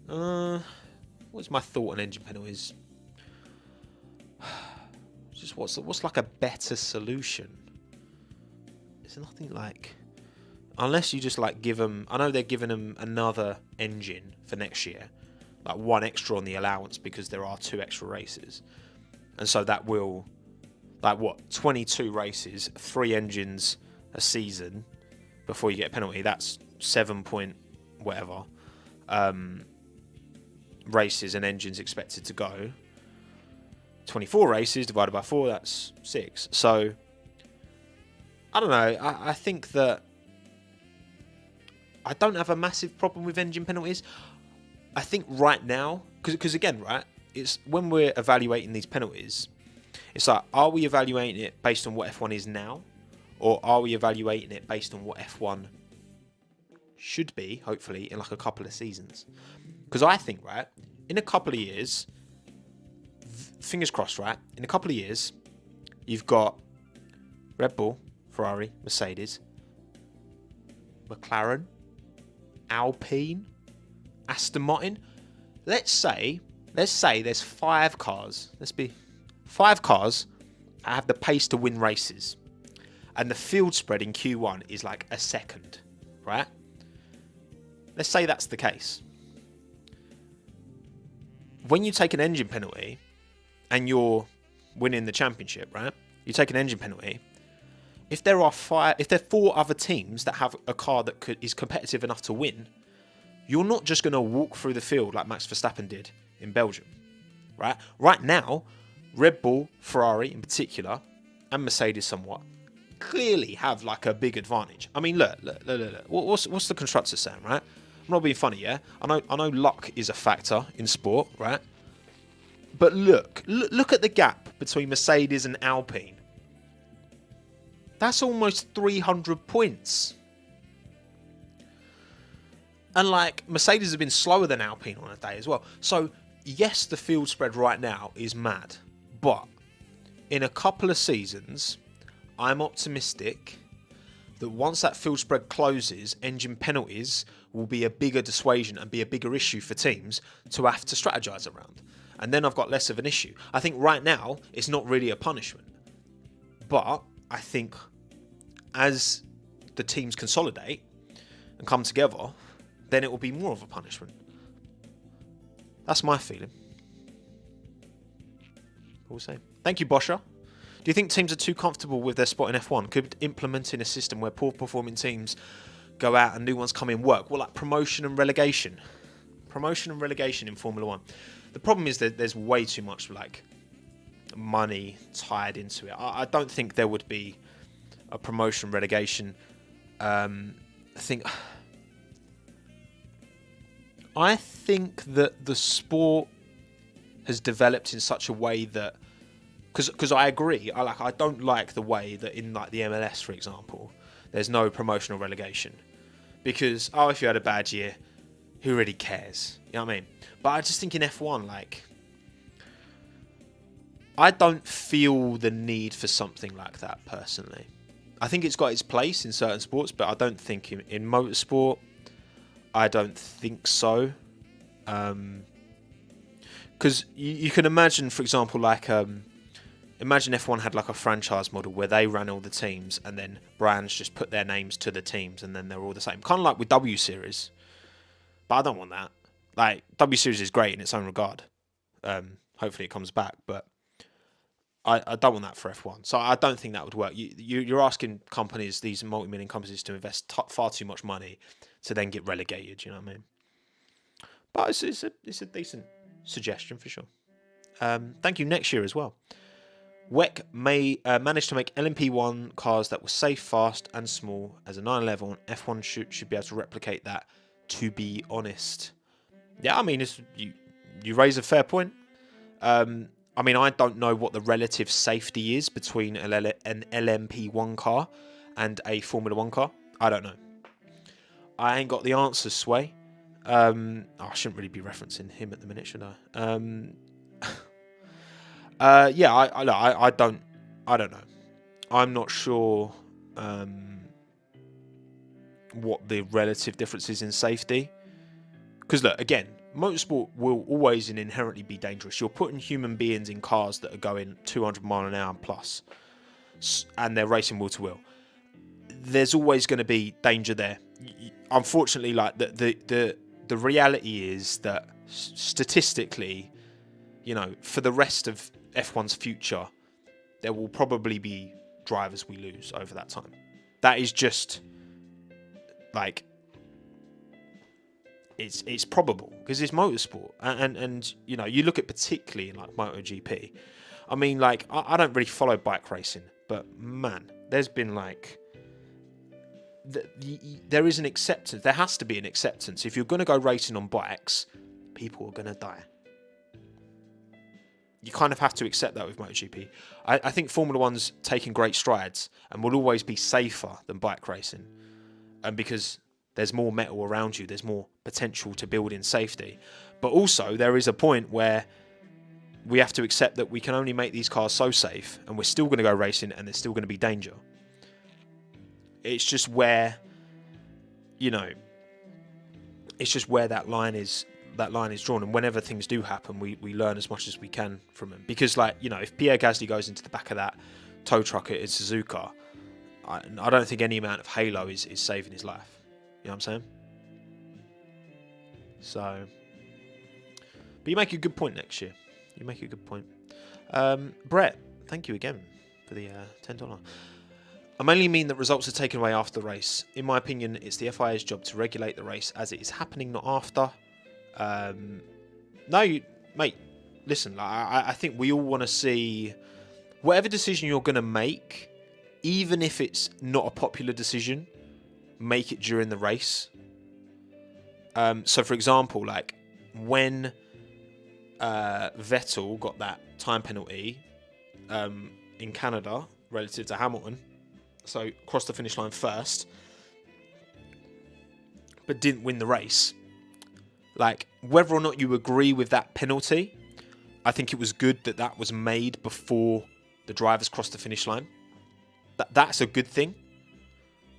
What's my thought on engine penalties? Just what's like a better solution? Is there nothing like... Unless you just like give them... I know they're giving them another engine for next year. Like one extra on the allowance because there are 2 extra races. And so that will... Like what? 22 races, 3 engines a season before you get a penalty. That's 7 point whatever races and engines expected to go. 24 races divided by 4, that's 6. So I don't know. I think that I don't have a massive problem with engine penalties. I think right now, because again, right, it's when we're evaluating these penalties, it's like, are we evaluating it based on what F1 is now? Or are we evaluating it based on what F1 should be, hopefully, in like a couple of seasons? Because I think, right, in a couple of years, fingers crossed, right, in a couple of years, you've got Red Bull, Ferrari, Mercedes, McLaren, Alpine, Aston Martin. Let's say there's 5 cars. Let's be 5 cars that have the pace to win races. And the field spread in Q1 is like a second, right? Let's say that's the case. When you take an engine penalty and you're winning the championship, right? You take an engine penalty. If there are 4 other teams that have a car that is competitive enough to win, you're not just going to walk through the field like Max Verstappen did in Belgium, right? Right now, Red Bull, Ferrari in particular, and Mercedes somewhat, clearly have like a big advantage. I mean, look. What's the constructor saying, right? I'm not being funny, yeah? I know luck is a factor in sport, right? But look at the gap between Mercedes and Alpine. That's almost 300 points. And like, Mercedes have been slower than Alpine on a day as well. So yes, the field spread right now is mad. But in a couple of seasons, I'm optimistic that once that field spread closes, engine penalties will be a bigger dissuasion and be a bigger issue for teams to have to strategize around. And then I've got less of an issue. I think right now, it's not really a punishment. But I think as the teams consolidate and come together, then it will be more of a punishment. That's my feeling. We'll see. Thank you, Boscher. Do you think teams are too comfortable with their spot in F1? Could implementing a system where poor performing teams go out and new ones come in work? Well, like promotion and relegation. Promotion and relegation in Formula One. The problem is that there's way too much like money tied into it. I don't think there would be a promotion relegation. I think that the sport has developed in such a way that, because I agree, I don't like the way that in like the MLS, for example, there's no promotion or relegation, because if you had a bad year, who really cares? You know what I mean? But I just think in F1, like, I don't feel the need for something like that personally. I think it's got its place in certain sports, but I don't think in motorsport, I don't think so. Because you can imagine, for example, like, imagine F1 had like a franchise model where they ran all the teams and then brands just put their names to the teams and then they're all the same. Kind of like with W Series. But I don't want that. Like, W Series is great in its own regard. Hopefully it comes back, but I don't want that for F1. So I don't think that would work. You're asking companies, these multi-million companies, to invest far too much money to then get relegated, you know what I mean? But it's a decent suggestion for sure. Thank you. Next year as well. WEC may manage to make LMP1 cars that were safe, fast and small as a 911. F1 should be able to replicate that, to be honest. Yeah, I mean, you raise a fair point. I mean, I don't know what the relative safety is between an LMP1 car and a Formula 1 car. I don't know. I ain't got the answers, Sway. I shouldn't really be referencing him at the minute, should I? Yeah, I don't know. I'm not sure what the relative difference is in safety. Because look, again, motorsport will always and inherently be dangerous. You're putting human beings in cars that are going 200 miles an hour plus, and they're racing wheel to wheel. There's always going to be danger there. Unfortunately, like the reality is that statistically, you know, for the rest of F1's future, there will probably be drivers we lose over that time. That is just like, it's probable because it's motorsport, and you know, you look at particularly in like MotoGP. I mean, like, I don't really follow bike racing, but man, there's been like there is an acceptance. There has to be an acceptance. If you're going to go racing on bikes, people are going to die. You kind of have to accept that with MotoGP. I think Formula One's taking great strides and will always be safer than bike racing, and because there's more metal around you, there's more potential to build in safety. But also, there is a point where we have to accept that we can only make these cars so safe, and we're still going to go racing, and there's still going to be danger. It's just where, you know, it's just where that line is drawn. And whenever things do happen, we learn as much as we can from them. Because, like, you know, if Pierre Gasly goes into the back of that tow truck at Suzuka, I don't think any amount of halo is saving his life. You know what I'm saying? So, but you make a good point next year. You make a good point. Brett, thank you again for the $10. I mainly mean that results are taken away after the race. In my opinion, it's the FIA's job to regulate the race as it is happening, not after. No, mate, listen, I think we all want to see whatever decision you're going to make, even if it's not a popular decision, make it during the race. So, for example, like when Vettel got that time penalty in Canada relative to Hamilton, so crossed the finish line first, but didn't win the race. Like, whether or not you agree with that penalty, I think it was good that that was made before the drivers crossed the finish line. That's a good thing.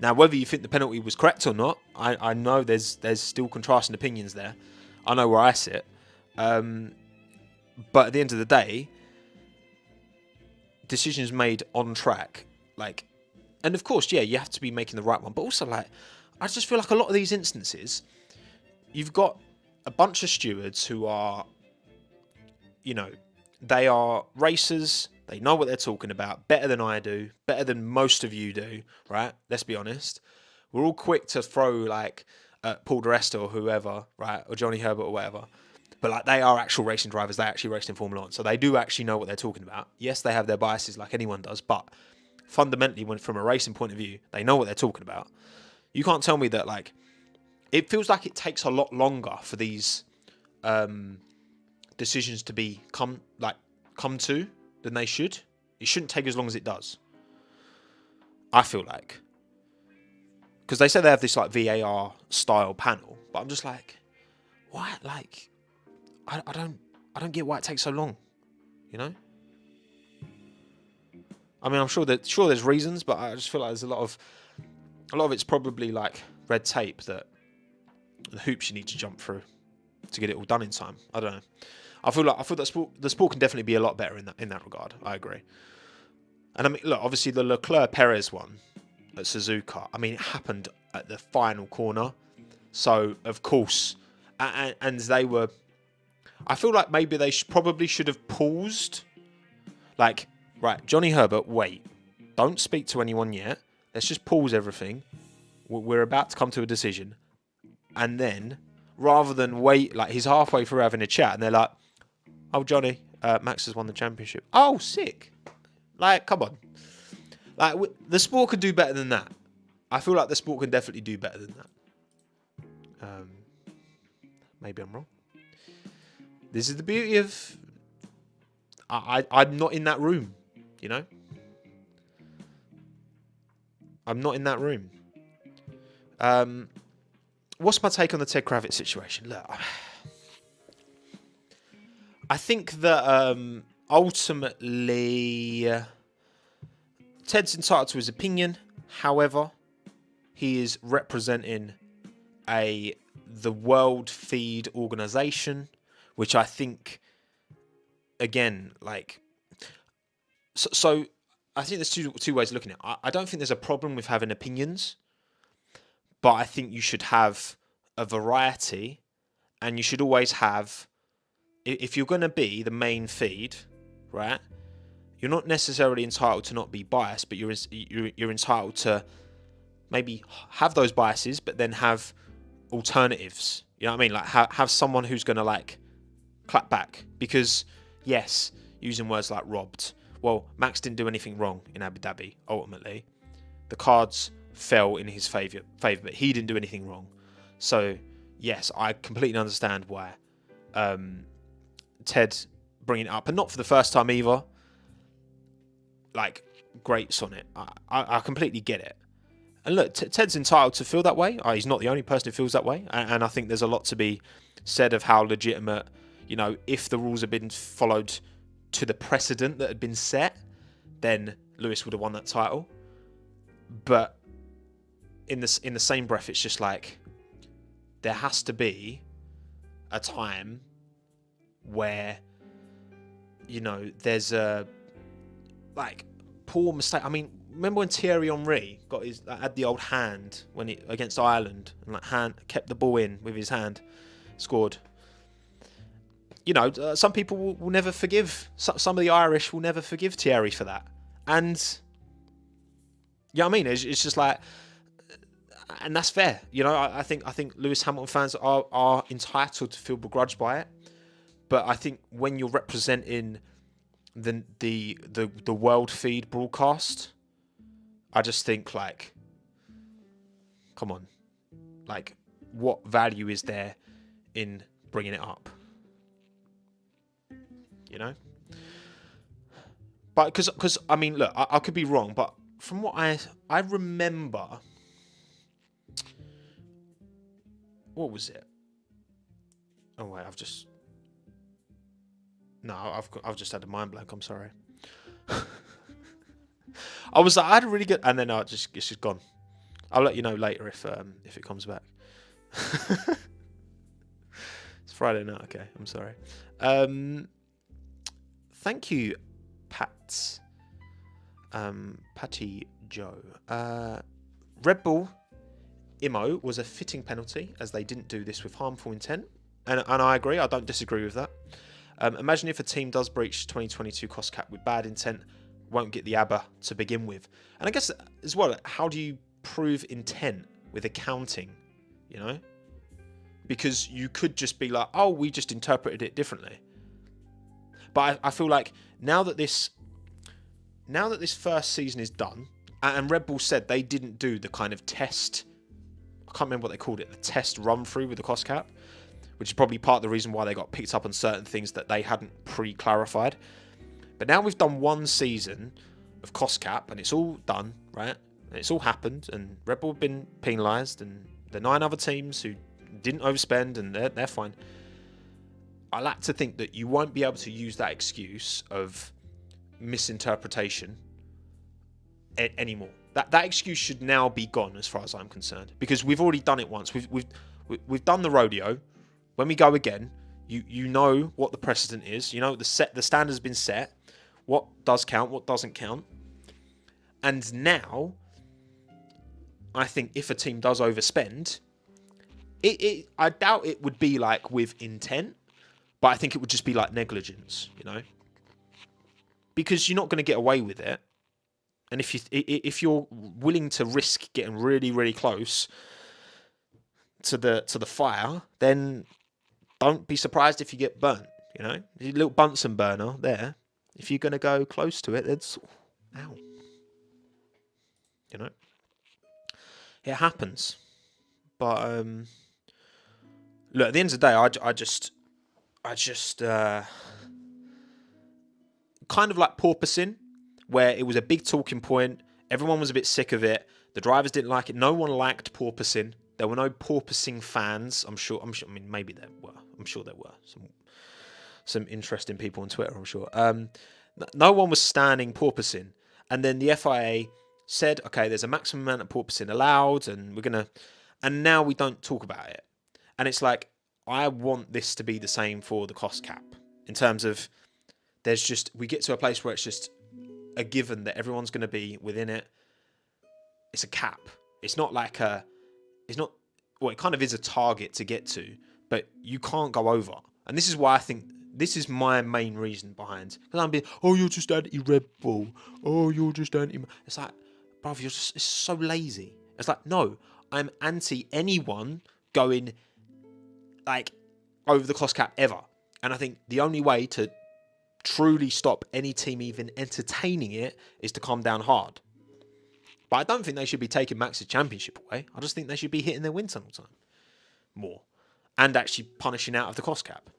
Now, whether you think the penalty was correct or not, I know there's still contrasting opinions there. I know where I sit. But at the end of the day, decisions made on track, like, and of course, yeah, you have to be making the right one. But also, like, I just feel like a lot of these instances, you've got a bunch of stewards who are, you know, they are racers. They know what they're talking about better than I do, better than most of you do, right? Let's be honest. We're all quick to throw like Paul di Resta or whoever, right, or Johnny Herbert or whatever. But like they are actual racing drivers. They actually raced in Formula One, so they do actually know what they're talking about. Yes, they have their biases like anyone does, but fundamentally, when from a racing point of view, they know what they're talking about. You can't tell me that like it feels like it takes a lot longer for these decisions to be come to than they should. It shouldn't take as long as it does. I feel like, because they say they have this like VAR style panel, but I'm just like, why? Like, I don't get why it takes so long. You know. I mean, I'm sure there's reasons, but I just feel like there's a lot of it's probably like red tape, that the hoops you need to jump through to get it all done in time. I don't know. I feel that the sport can definitely be a lot better in that regard. I agree. And I mean, look, obviously the Leclerc Perez one at Suzuka. I mean, it happened at the final corner, so of course, and they were. I feel like maybe they probably should have paused. Like, right, Johnny Herbert, wait, don't speak to anyone yet. Let's just pause everything. We're about to come to a decision, and then rather than wait, like he's halfway through having a chat, and they're like, "Oh, Johnny, Max has won the championship." Oh, sick! Like, come on. Like, the sport could do better than that. I feel like the sport can definitely do better than that. Maybe I'm wrong. This is the beauty of... I'm not in that room, you know? I'm not in that room. What's my take on the Ted Kravitz situation? Look, I think that ultimately Ted's entitled to his opinion. However, he is representing the World Feed organization, which I think, again, like, so I think there's two ways of looking at it. I don't think there's a problem with having opinions, but I think you should have a variety, and you should always have, if you're going to be the main feed, right, you're not necessarily entitled to not be biased, but you're entitled to maybe have those biases, but then have alternatives. You know what I mean? Like have someone who's going to like clap back, because yes, using words like robbed. Well, Max didn't do anything wrong in Abu Dhabi. Ultimately, the cards fell in his favour, but he didn't do anything wrong. So yes, I completely understand why Ted bringing it up, and not for the first time either. Like, greats on it. I completely get it. And look, Ted's entitled to feel that way. He's not the only person who feels that way. And I think there's a lot to be said of how legitimate, you know, if the rules had been followed to the precedent that had been set, then Lewis would have won that title. But in the same breath, it's just like, there has to be a time where, you know, there's a, like, poor mistake. I mean, remember when Thierry Henry had the old hand when against Ireland, and like kept the ball in with his hand, scored. You know, some people will never forgive. Some of the Irish will never forgive Thierry for that, and you know what I mean. It's just like, and that's fair. You know, I think Lewis Hamilton fans are entitled to feel begrudged by it, but I think when you're representing the World Feed broadcast, I just think, like, come on, like, what value is there in bringing it up? You know, but because I mean, look, I could be wrong, but from what I remember, what was it? Oh wait, I've just had a mind blank. I'm sorry. I was like, I had a really good, and then it's just gone. I'll let you know later if it comes back. It's Friday night. Okay, I'm sorry. Thank you, Patty Joe. Red Bull IMO was a fitting penalty, as they didn't do this with harmful intent, and I agree. I don't disagree with that. Imagine if a team does breach 2022 cost cap with bad intent, won't get the ABBA to begin with. And I guess as well, how do you prove intent with accounting, you know? Because you could just be like, oh, we just interpreted it differently. But I feel like now that this first season is done, and Red Bull said they didn't do the kind of test, I can't remember what they called it, the test run through with the cost cap, which is probably part of the reason why they got picked up on certain things that they hadn't pre-clarified. But now we've done one season of cost cap, and it's all done, right? And it's all happened, and Red Bull have been penalised, and the 9 other teams who didn't overspend, and they're fine. I like to think that you won't be able to use that excuse of misinterpretation anymore. That excuse should now be gone, as far as I'm concerned, because we've already done it once. We've done the rodeo. When we go again, you know what the precedent is. You know the standard's been set. What does count? What doesn't count? And now, I think if a team does overspend, I doubt it would be like with intent, but I think it would just be like negligence, you know, because you're not going to get away with it. And if you're willing to risk getting really, really close to the fire, then don't be surprised if you get burnt. You know, a little Bunsen burner there. If you're going to go close to it, it's ow. You know, it happens. But look, at the end of the day, I just kind of like porpoising, where it was a big talking point. Everyone was a bit sick of it. The drivers didn't like it. No one liked porpoising. There were no porpoising fans. I'm sure. I mean, maybe there were. I'm sure there were some interesting people on Twitter. I'm sure. No one was standing porpoising, and then the FIA said, "Okay, there's a maximum amount of porpoising allowed, and we're gonna." And now we don't talk about it. And it's like, I want this to be the same for the cost cap, in terms of we get to a place where it's just a given that everyone's going to be within it. It's a cap. It's not like well, it kind of is a target to get to, but you can't go over. And this is why I think this is my main reason behind, because I'm being, oh, you're just anti-Red Bull. Oh, you're just anti. It's like, bruv, it's so lazy. It's like, no, I'm anti anyone going like over the cost cap ever. And I think the only way to truly stop any team even entertaining it is to come down hard. But I don't think they should be taking Max's championship away. I just think they should be hitting their wind tunnel time more, and actually punishing out of the cost cap,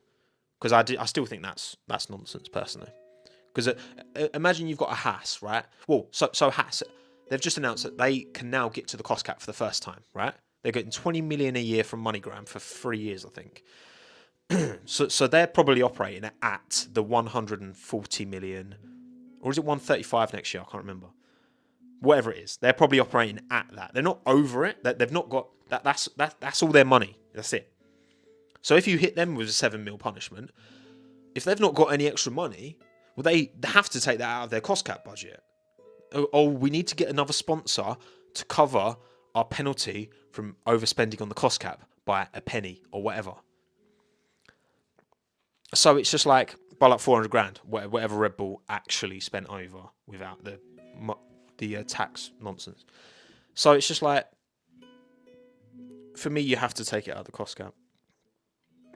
because I still think that's nonsense personally. Because imagine you've got a Haas, right? Well, so Haas, they've just announced that they can now get to the cost cap for the first time, right? They're getting 20 million a year from MoneyGram for 3 years, I think. So they're probably operating at the 140 million, or is it 135 next year? I can't remember. Whatever it is, they're probably operating at that. They're not over it. They've not got that. That's all their money. That's it. So if you hit them with a 7 mil punishment, if they've not got any extra money, well, they have to take that out of their cost cap budget. Oh, we need to get another sponsor to cover our penalty from overspending on the cost cap by a penny or whatever. So it's just like, by like 400 grand, whatever Red Bull actually spent over without the tax nonsense. So it's just like, for me, you have to take it out of the cost cap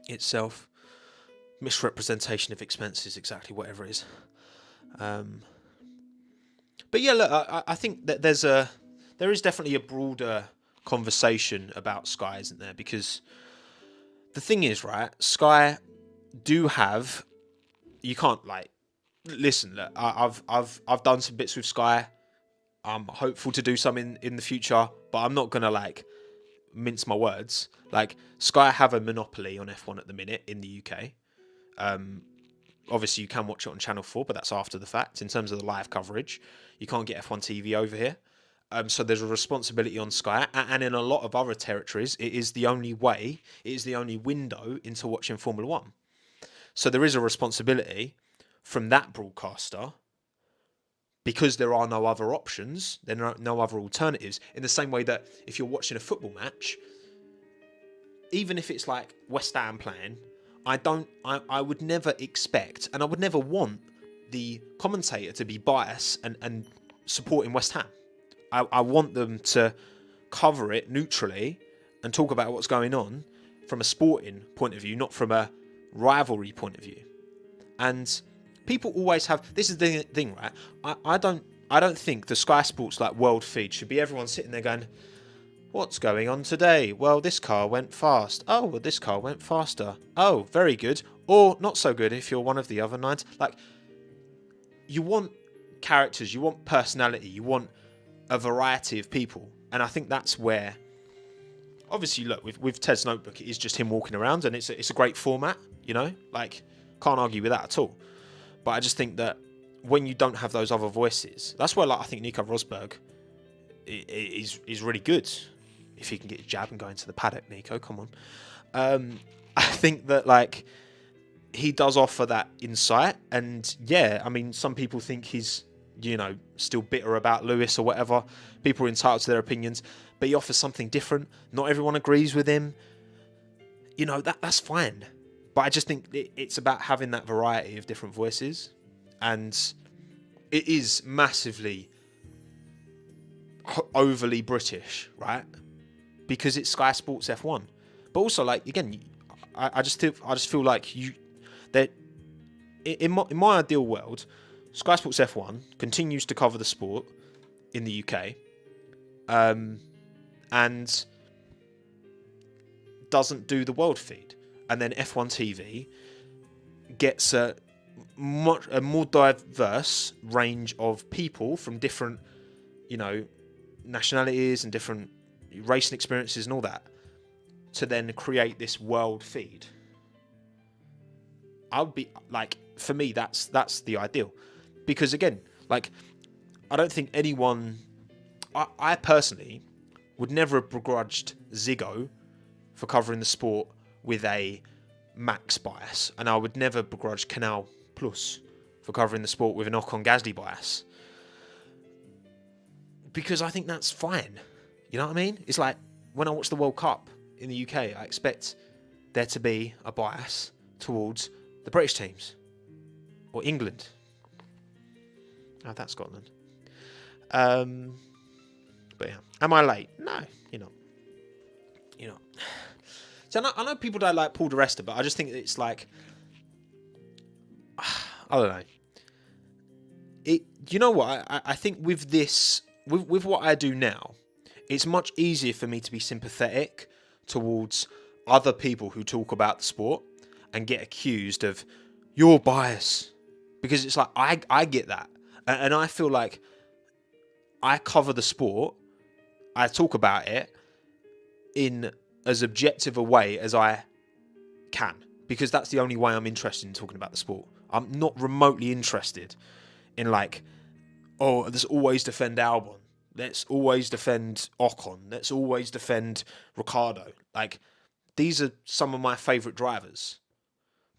itself. Misrepresentation of expenses, exactly, whatever it is. But yeah, look, I think that there is definitely a broader conversation about Sky, isn't there? Because the thing is, right, Sky do have, you can't like, listen, look, I've done some bits with Sky. I'm hopeful to do some in the future, but I'm not gonna like mince my words. Like, Sky have a monopoly on F1 at the minute in the UK. Obviously you can watch it on Channel 4, but that's after the fact. In terms of the live coverage, you can't get F1 TV over here. So there's a responsibility on Sky, and in a lot of other territories, it is the only window into watching Formula 1. So there is a responsibility from that broadcaster, because there are no other options, there are no other alternatives. In the same way that if you're watching a football match, even if it's like West Ham playing, I would never expect, and I would never want the commentator to be biased and supporting West Ham. I want them to cover it neutrally and talk about what's going on from a sporting point of view, not from a rivalry point of view. And people always have, this is the thing, right? I don't think the Sky Sports like world feed should be everyone sitting there going, what's going on today? Well, this car went fast. Oh, well, this car went faster. Oh, very good. Or not so good if you're one of the other 9. Like, you want characters, you want personality, you want a variety of people. And I think that's where, obviously, look, with Ted's Notebook, it is just him walking around, and it's a great format, you know? Like, can't argue with that at all. But I just think that when you don't have those other voices, that's where, like, I think Nico Rosberg is really good. If he can get his jab and go into the paddock, Nico, come on. I think that, like, he does offer that insight. And, yeah, I mean, some people think he's, you know, still bitter about Lewis or whatever. People are entitled to their opinions. But he offers something different. Not everyone agrees with him. You know, that's fine. But I just think it's about having that variety of different voices. And it is massively overly British, right? Because it's Sky Sports F1. But also, like, again, I just feel like that in my ideal world, Sky Sports F1 continues to cover the sport in the UK, and doesn't do the world feed, and then F1 TV gets a more diverse range of people from different, you know, nationalities and different racing experiences and all that, to then create this world feed. I would be like, for me, that's the ideal, because again, like, I don't think anyone, I personally would never have begrudged Ziggo for covering the sport with a Max bias, and I would never begrudge Canal Plus for covering the sport with an Ocon Gasly bias, because I think that's fine. You know what I mean? It's like when I watch the World Cup in the UK, I expect there to be a bias towards the British teams or England. Oh, that's Scotland. But yeah, am I late? No, you're not. You're not. So I know people don't like Paul di Resta, but I just think it's like, I don't know. You know what? I think with this, with what I do now, it's much easier for me to be sympathetic towards other people who talk about the sport and get accused of your bias, because it's like I get that, and I feel like I cover the sport, I talk about it in as objective a way as I can, because that's the only way I'm interested in talking about the sport. I'm not remotely interested in like, oh, let's always defend Albon, let's always defend Ocon, let's always defend Ricciardo. Like, these are some of my favourite drivers,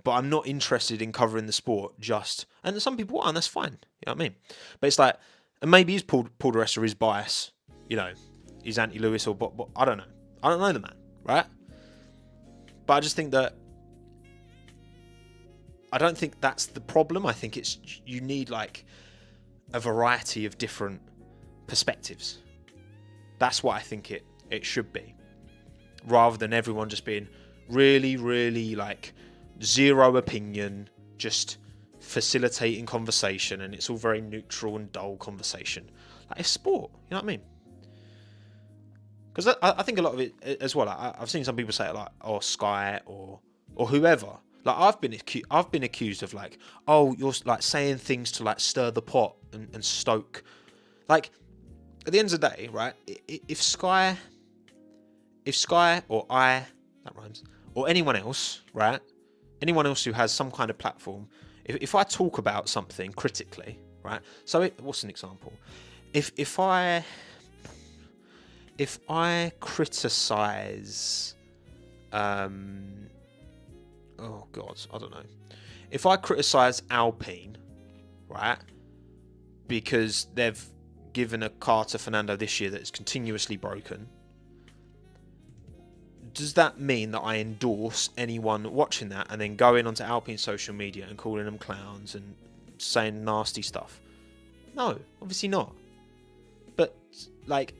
but I'm not interested in covering the sport just, and some people are, and that's fine, you know what I mean? But it's like, and maybe he's Paul di Resta is bias, you know, he's anti-Lewis, or but I don't know. I don't know the man, right? But I just think that, I don't think that's the problem. I think it's, you need like a variety of different perspectives. That's what I think it should be, rather than everyone just being really, really like zero opinion, just facilitating conversation, and it's all very neutral and dull conversation. Like, it's sport, you know what I mean? Because I think a lot of it as well, I've seen some people say it like, oh, Sky or whoever. Like, I've been accused of like, oh, you're like saying things to like stir the pot and stoke. Like, at the end of the day, right? If Sky or that rhymes, or anyone else, right? Anyone else who has some kind of platform, if I talk about something critically, right? So what's an example? If I criticize, oh God, I don't know. If I criticize Alpine, right, because they've given a car to Fernando this year that is continuously broken, does that mean that I endorse anyone watching that and then going onto Alpine's social media and calling them clowns and saying nasty stuff? No, obviously not. But like,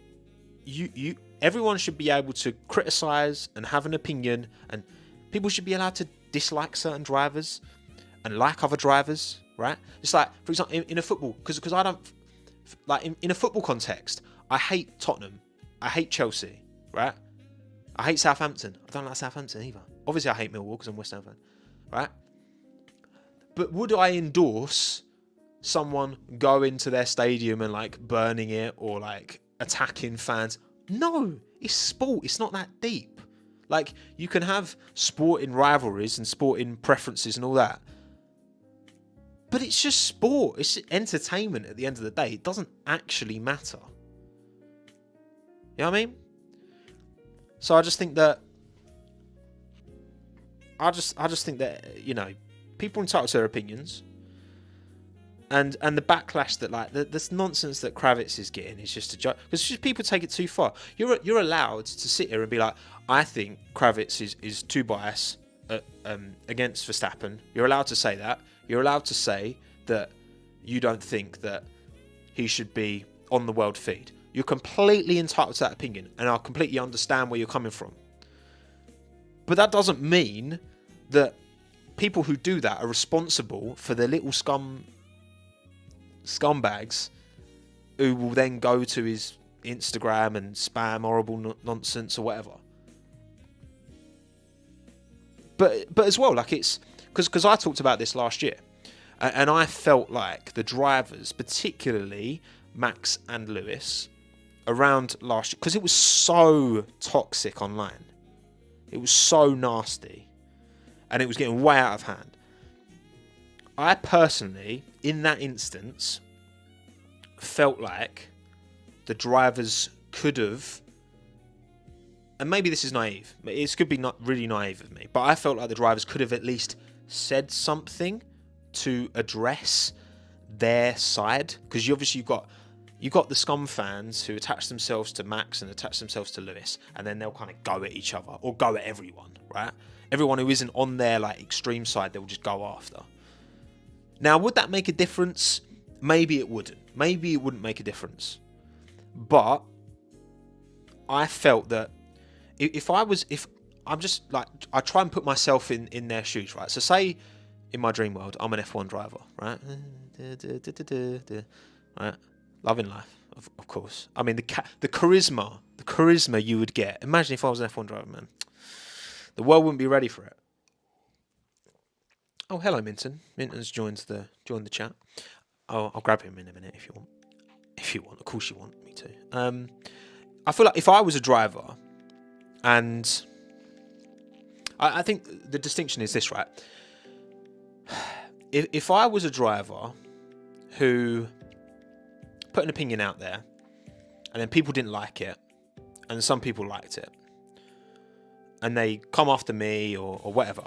everyone should be able to criticize and have an opinion, and people should be allowed to dislike certain drivers and like other drivers, right? It's like, for example, in a football, because I don't like in a football context, I hate Tottenham, I hate Chelsea, right? I hate Southampton. I don't like Southampton either. Obviously, I hate Millwall because I'm West Ham fan, right? But would I endorse someone going to their stadium and like burning it or like attacking fans? No, it's sport. It's not that deep. Like, you can have sporting rivalries and sporting preferences and all that, but it's just sport. It's entertainment at the end of the day. It doesn't actually matter. You know what I mean? So I just think that you know, people are entitled to their opinions, and the backlash that like this nonsense that Kravitz is getting is just a joke, because just people take it too far. You're allowed to sit here and be like, I think Kravitz is too biased against Verstappen. You're allowed to say that. You're allowed to say that you don't think that he should be on the world feed. You're completely entitled to that opinion, and I completely understand where you're coming from. But that doesn't mean that people who do that are responsible for the little scumbags who will then go to his Instagram and spam horrible nonsense or whatever. But as well, like, it's because I talked about this last year, and I felt like the drivers, particularly Max and Lewis, around last year, because it was so toxic online, it was so nasty, and it was getting way out of hand. I personally, in that instance, felt like the drivers could have, and maybe this is naive, it could be not really naive of me, but I felt like the drivers could have at least said something to address their side, because you've got the scum fans who attach themselves to Max and attach themselves to Lewis, and then they'll kind of go at each other or go at everyone, right? Everyone who isn't on their like extreme side, they'll just go after. Now, would that make a difference? Maybe it wouldn't. Maybe it wouldn't make a difference. But I felt that if I'm just like, I try and put myself in their shoes, right? So say in my dream world, I'm an F1 driver, right? Right? Loving life, of course. I mean, the charisma you would get. Imagine if I was an F1 driver, man. The world wouldn't be ready for it. Oh, hello, Minton. Minton's joined the chat. I'll grab him in a minute if you want. If you want, of course you want me to. I feel like if I was a driver, and I think the distinction is this, right? If I was a driver who put an opinion out there, and then people didn't like it, and some people liked it, and they come after me or whatever.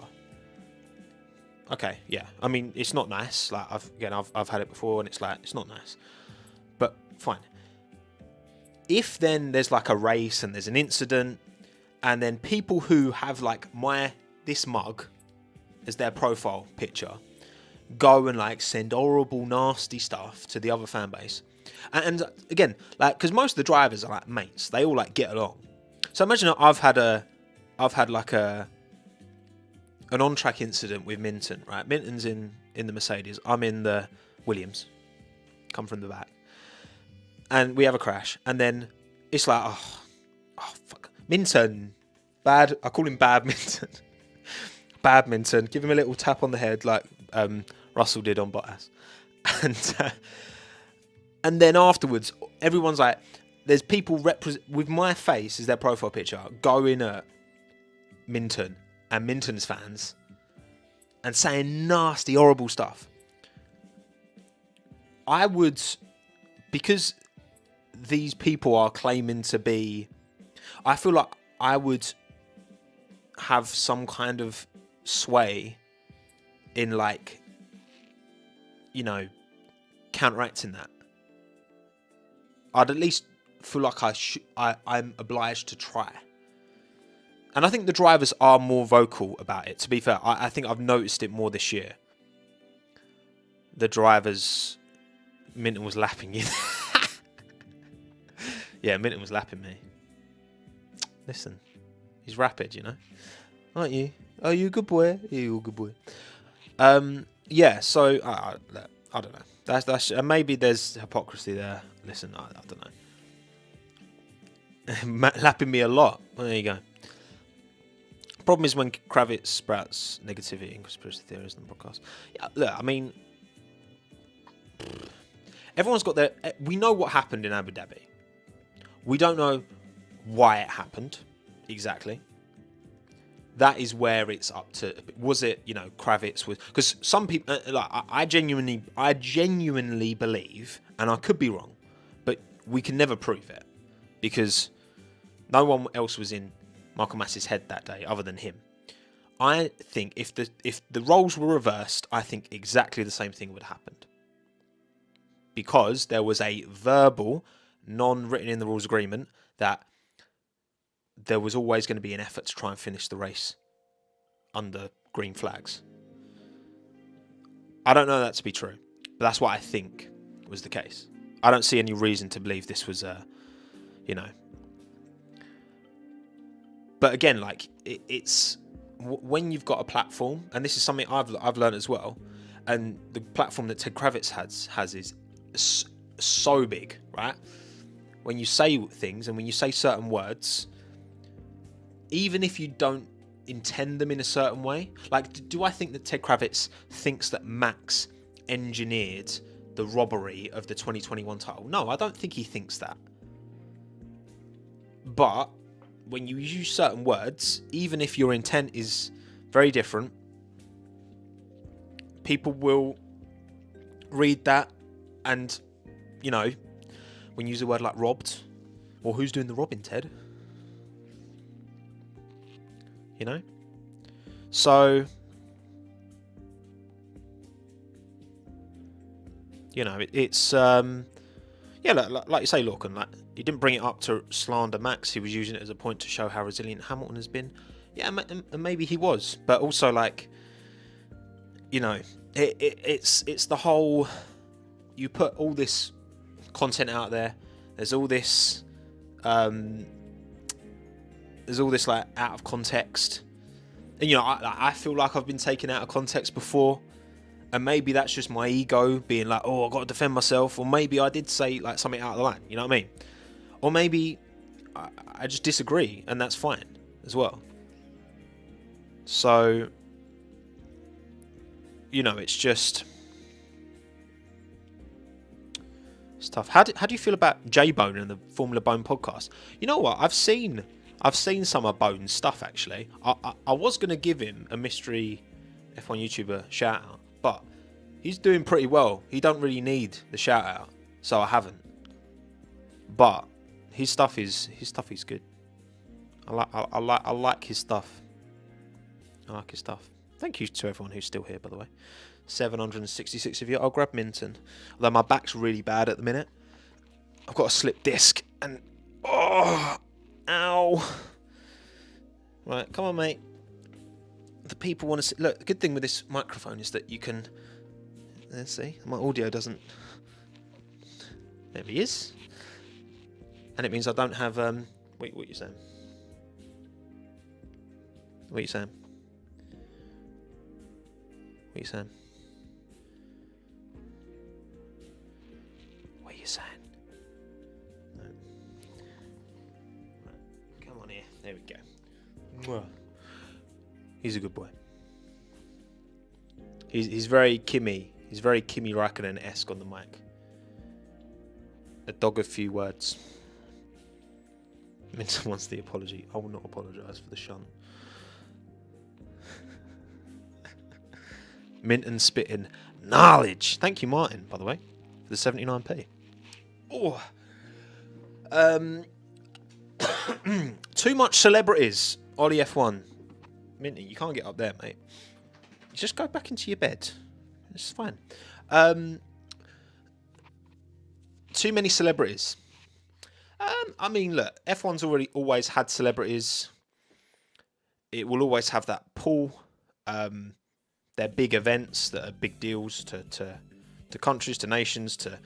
Okay, yeah. I mean, it's not nice. Like I've had it before, and it's like, it's not nice. But fine. If then there's like a race and there's an incident, and then people who have like this mug as their profile picture go and like send horrible, nasty stuff to the other fan base. And again, like, because most of the drivers are like mates, they all like get along. So imagine I've had like an on-track incident with Minton, right? Minton's in the Mercedes, I'm in the Williams, come from the back, and we have a crash, and then it's like, oh fuck, Minton, bad. I call him Bad Minton. Bad Minton. Give him a little tap on the head like Russell did on Bottas, and then afterwards, everyone's like, there's people with my face as their profile picture going at Minton and Minton's fans and saying nasty, horrible stuff. I would, because these people are claiming to be, I feel like I would have some kind of sway in, like, you know, counteracting that. I'd at least feel like I'm obliged to try. And I think the drivers are more vocal about it. To be fair, I think I've noticed it more this year. The drivers, Minton was lapping you. Yeah, Minton was lapping me. Listen, he's rapid, you know, aren't you? Are you a good boy? Are you a good boy? Yeah. So I don't know. That's maybe there's hypocrisy there. Listen, I don't know. Lapping me a lot. Well, there you go. Problem is when Kravitz sprouts negativity and conspiracy theories in the podcast. Yeah, look, I mean, everyone's got their. We know what happened in Abu Dhabi. We don't know why it happened exactly. That is where it's up to. Was it, you know, Kravitz was, because some people like I genuinely believe, and I could be wrong, but we can never prove it because no one else was in Michael Massey's head that day other than him. I think if the roles were reversed, I think exactly the same thing would have happened. Because there was a verbal, non-written in the rules agreement that there was always going to be an effort to try and finish the race under green flags. I don't know that to be true, but that's what I think was the case. I don't see any reason to believe this was you know. But again, like it's when you've got a platform, and this is something I've learned as well, and the platform that Ted Kravitz has is so big, right? When you say things and when you say certain words, even if you don't intend them in a certain way, like, do I think that Ted Kravitz thinks that Max engineered the robbery of the 2021 title? No, I don't think he thinks that. But when you use certain words, even if your intent is very different, people will read that, and, you know, when you use a word like robbed, or who's doing the robbing, Ted? You know? So, you know, it's yeah, like you say, Lorcan, like, he didn't bring it up to slander Max. He was using it as a point to show how resilient Hamilton has been. Yeah, and maybe he was, but also, like, you know, it's the whole, you put all this content out there. There's all this like out of context, and, you know, I feel like I've been taken out of context before, and maybe that's just my ego being like, oh, I've got to defend myself, or maybe I did say like something out of the line, you know what I mean? Or maybe I just disagree, and that's fine as well. So, you know, it's just, it's tough. How do you feel about J-Bone and the Formula Bone podcast? You know what? I've seen some of Bone's stuff, actually. I was going to give him a mystery F1 YouTuber shout out, but he's doing pretty well. He don't really need the shout out, so I haven't. But his stuff is good. I like his stuff. I like his stuff. Thank you to everyone who's still here, by the way. 766 of you. I'll grab Minton. Although my back's really bad at the minute. I've got a slip disc and oh, ow. Right, come on, mate. The people want to see. Look, the good thing with this microphone is that you can. Let's see. My audio doesn't. There he is. And it means I don't have. Wait, what are you saying? What are you saying? What are you saying? What are you saying? No. Right. Come on here. There we go. He's a good boy. He's very Kimi. He's very Kimi Raikkonen-esque on the mic. A dog of few words. Minton wants the apology. I will not apologise for the shunt. Minton spitting knowledge. Thank you, Martin, by the way, for the 79p. Oh. Too much celebrities. Ollie F1. Minton, you can't get up there, mate. Just go back into your bed. It's fine. Too many celebrities. I mean, look, F1's always had celebrities. it will always have that pull. They're big events that are big deals to countries, to nations, to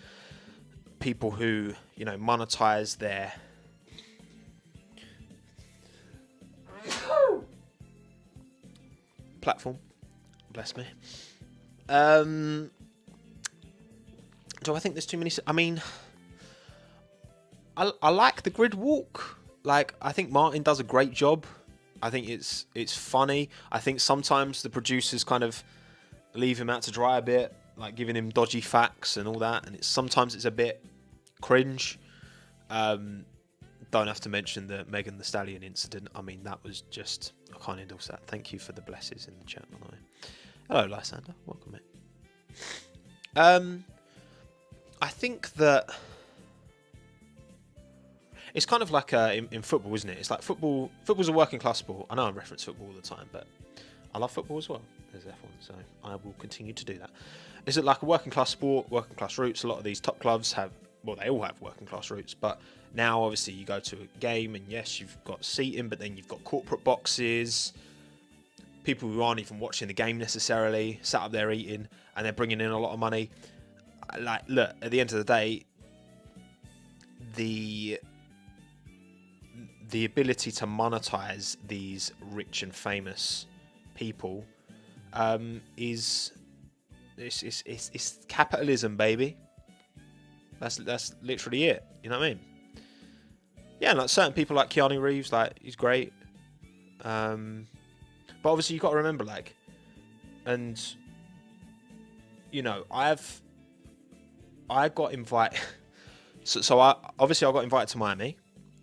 people who, you know, monetize their platform. Bless me. Do I think there's too many? I mean, I like the grid walk. Like, I think Martin does a great job. I think it's funny. I think sometimes the producers kind of leave him out to dry a bit, like giving him dodgy facts and all that. And sometimes it's a bit cringe. Don't have to mention the Megan Thee Stallion incident. I mean, that was just, I can't endorse that. Thank you for the blesses in the chat, by the way. Hello, Lysander. Welcome, mate. I think that it's kind of like in football, isn't it? It's like football's a working class sport. I know I reference football all the time, but I love football as well as F1, so I will continue to do that. Is it like a working class sport, working class roots? A lot of these top clubs have, well, they all have working class roots, but now obviously you go to a game and yes, you've got seating, but then you've got corporate boxes, people who aren't even watching the game necessarily, sat up there eating, and they're bringing in a lot of money. Like, look, at the end of the day, the ability to monetize these rich and famous people is capitalism, baby. That's literally it. You know what I mean? Yeah, like certain people like Keanu Reeves, like he's great. But obviously you've got to remember, like, and you know, I got invited. So I got invited to Miami.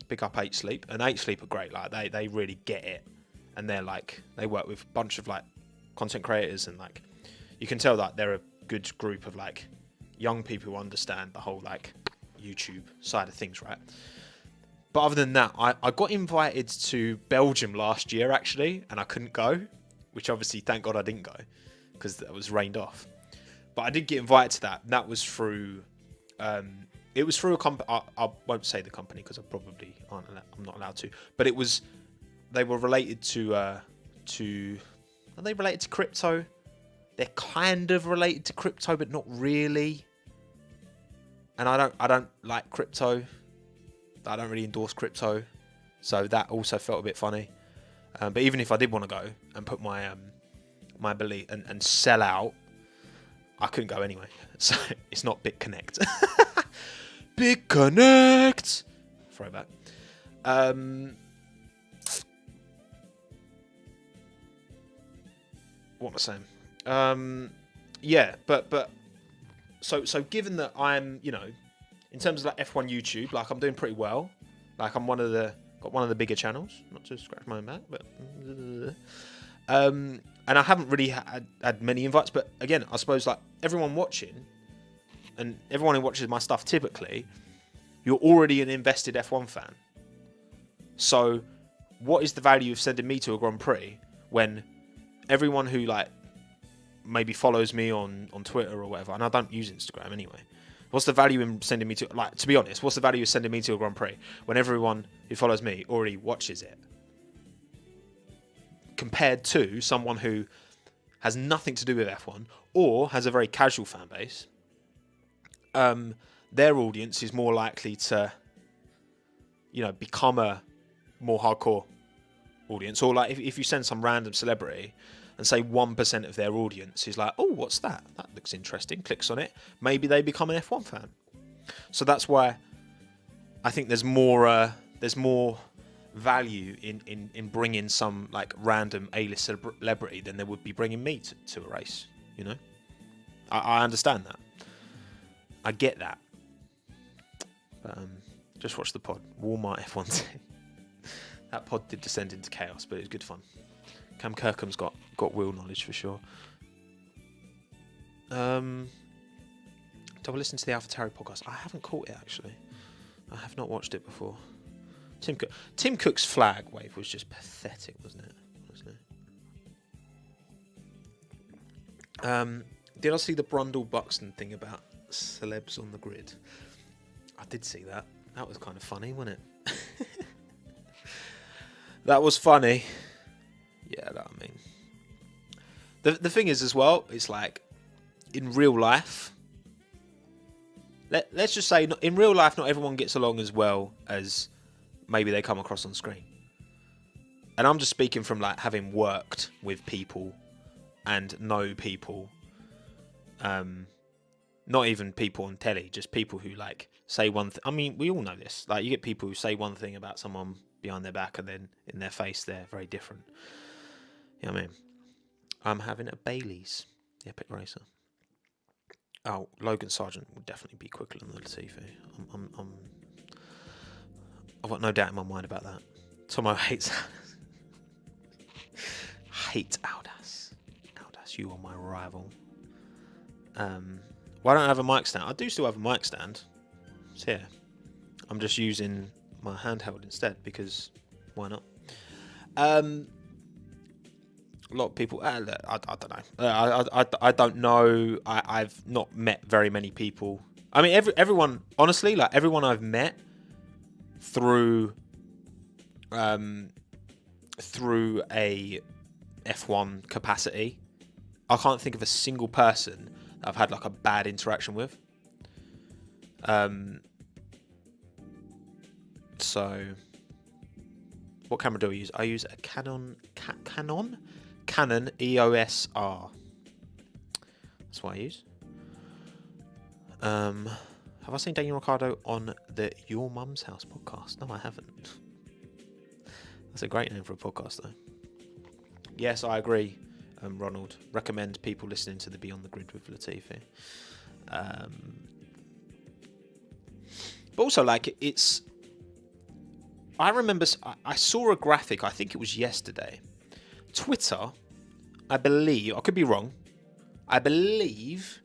Pick up 8 Sleep, and 8 Sleep are great. Like they really get it, and they're like, they work with a bunch of like content creators, and like you can tell that they're a good group of like young people who understand the whole like YouTube side of things, right? But other than that, I got invited to Belgium last year actually, and I couldn't go, which obviously thank God I didn't go because that was rained off. But I did get invited to that. And that was through. It was through a company. I won't say the company because I'm not allowed to. But it was. They were related to. Are they related to crypto? They're kind of related to crypto, but not really. And I don't like crypto. I don't really endorse crypto, so that also felt a bit funny. But even if I did want to go and put my my belief and sell out, I couldn't go anyway. So it's not BitConnect. BitConnect. Throwback. What am I saying? Yeah, but so given that I'm, you know, in terms of like F1 YouTube, like I'm doing pretty well. Like I'm got one of the bigger channels. Not to scratch my own back, but and I haven't really had many invites. But again, I suppose like everyone watching and everyone who watches my stuff typically, you're already an invested F1 fan. So what is the value of sending me to a Grand Prix when everyone who like maybe follows me on Twitter or whatever, and I don't use Instagram anyway. What's the value in sending me to, like, to be honest, what's the value of sending me to a Grand Prix when everyone who follows me already watches it? Compared to someone who has nothing to do with F1 or has a very casual fan base, their audience is more likely to, you know, become a more hardcore audience. Or like if you send some random celebrity and say 1% of their audience is like, oh, what's that? That looks interesting. Clicks on it. Maybe they become an F1 fan. So that's why I think there's more value in bringing some like random A-list celebrity than there would be bringing me to a race. You know, I understand that. I get that. But just watch the pod. Walmart F1 team. That pod did descend into chaos, but it was good fun. Cam Kirkham's got wheel knowledge for sure. Do I listen to the AlphaTauri podcast? I haven't caught it actually. I have not watched it before. Tim Cook's flag wave was just pathetic, wasn't it? Did I see the Brundle Buxton thing about celebs on the grid? I did see that. That was kind of funny, wasn't it? That was funny. The thing is as well, it's like in real life. Let's just say in real life, not everyone gets along as well as maybe they come across on screen. And I'm just speaking from like having worked with people and know people. Not even people on telly, just people who like say one thing. I mean, we all know this. Like you get people who say one thing about someone behind their back and then in their face they're very different. You know what I mean? I'm having a Bailey's, the Epic Racer. Oh, Logan Sargent would definitely be quicker than the Latifi. I've got no doubt in my mind about that. Tommo hates Aldas. Aldas, you are my rival. Why don't I have a mic stand? I do still have a mic stand. It's here. I'm just using my handheld instead because why not? A lot of people. I don't know. I don't know. I've not met very many people. I mean, everyone. Honestly, like everyone I've met through a F1 capacity, I can't think of a single person that I've had like a bad interaction with. So, what camera do I use? I use a Canon EOS R. That's what I use. Have I seen Daniel Ricciardo on the Your Mum's House podcast? No, I haven't. That's a great name for a podcast, though. Yes, I agree, Ronald. Recommend people listening to the Beyond the Grid with Latifi. But also, like, it's... I remember... I saw a graphic, I think it was yesterday. Twitter, I believe... I could be wrong. I believe...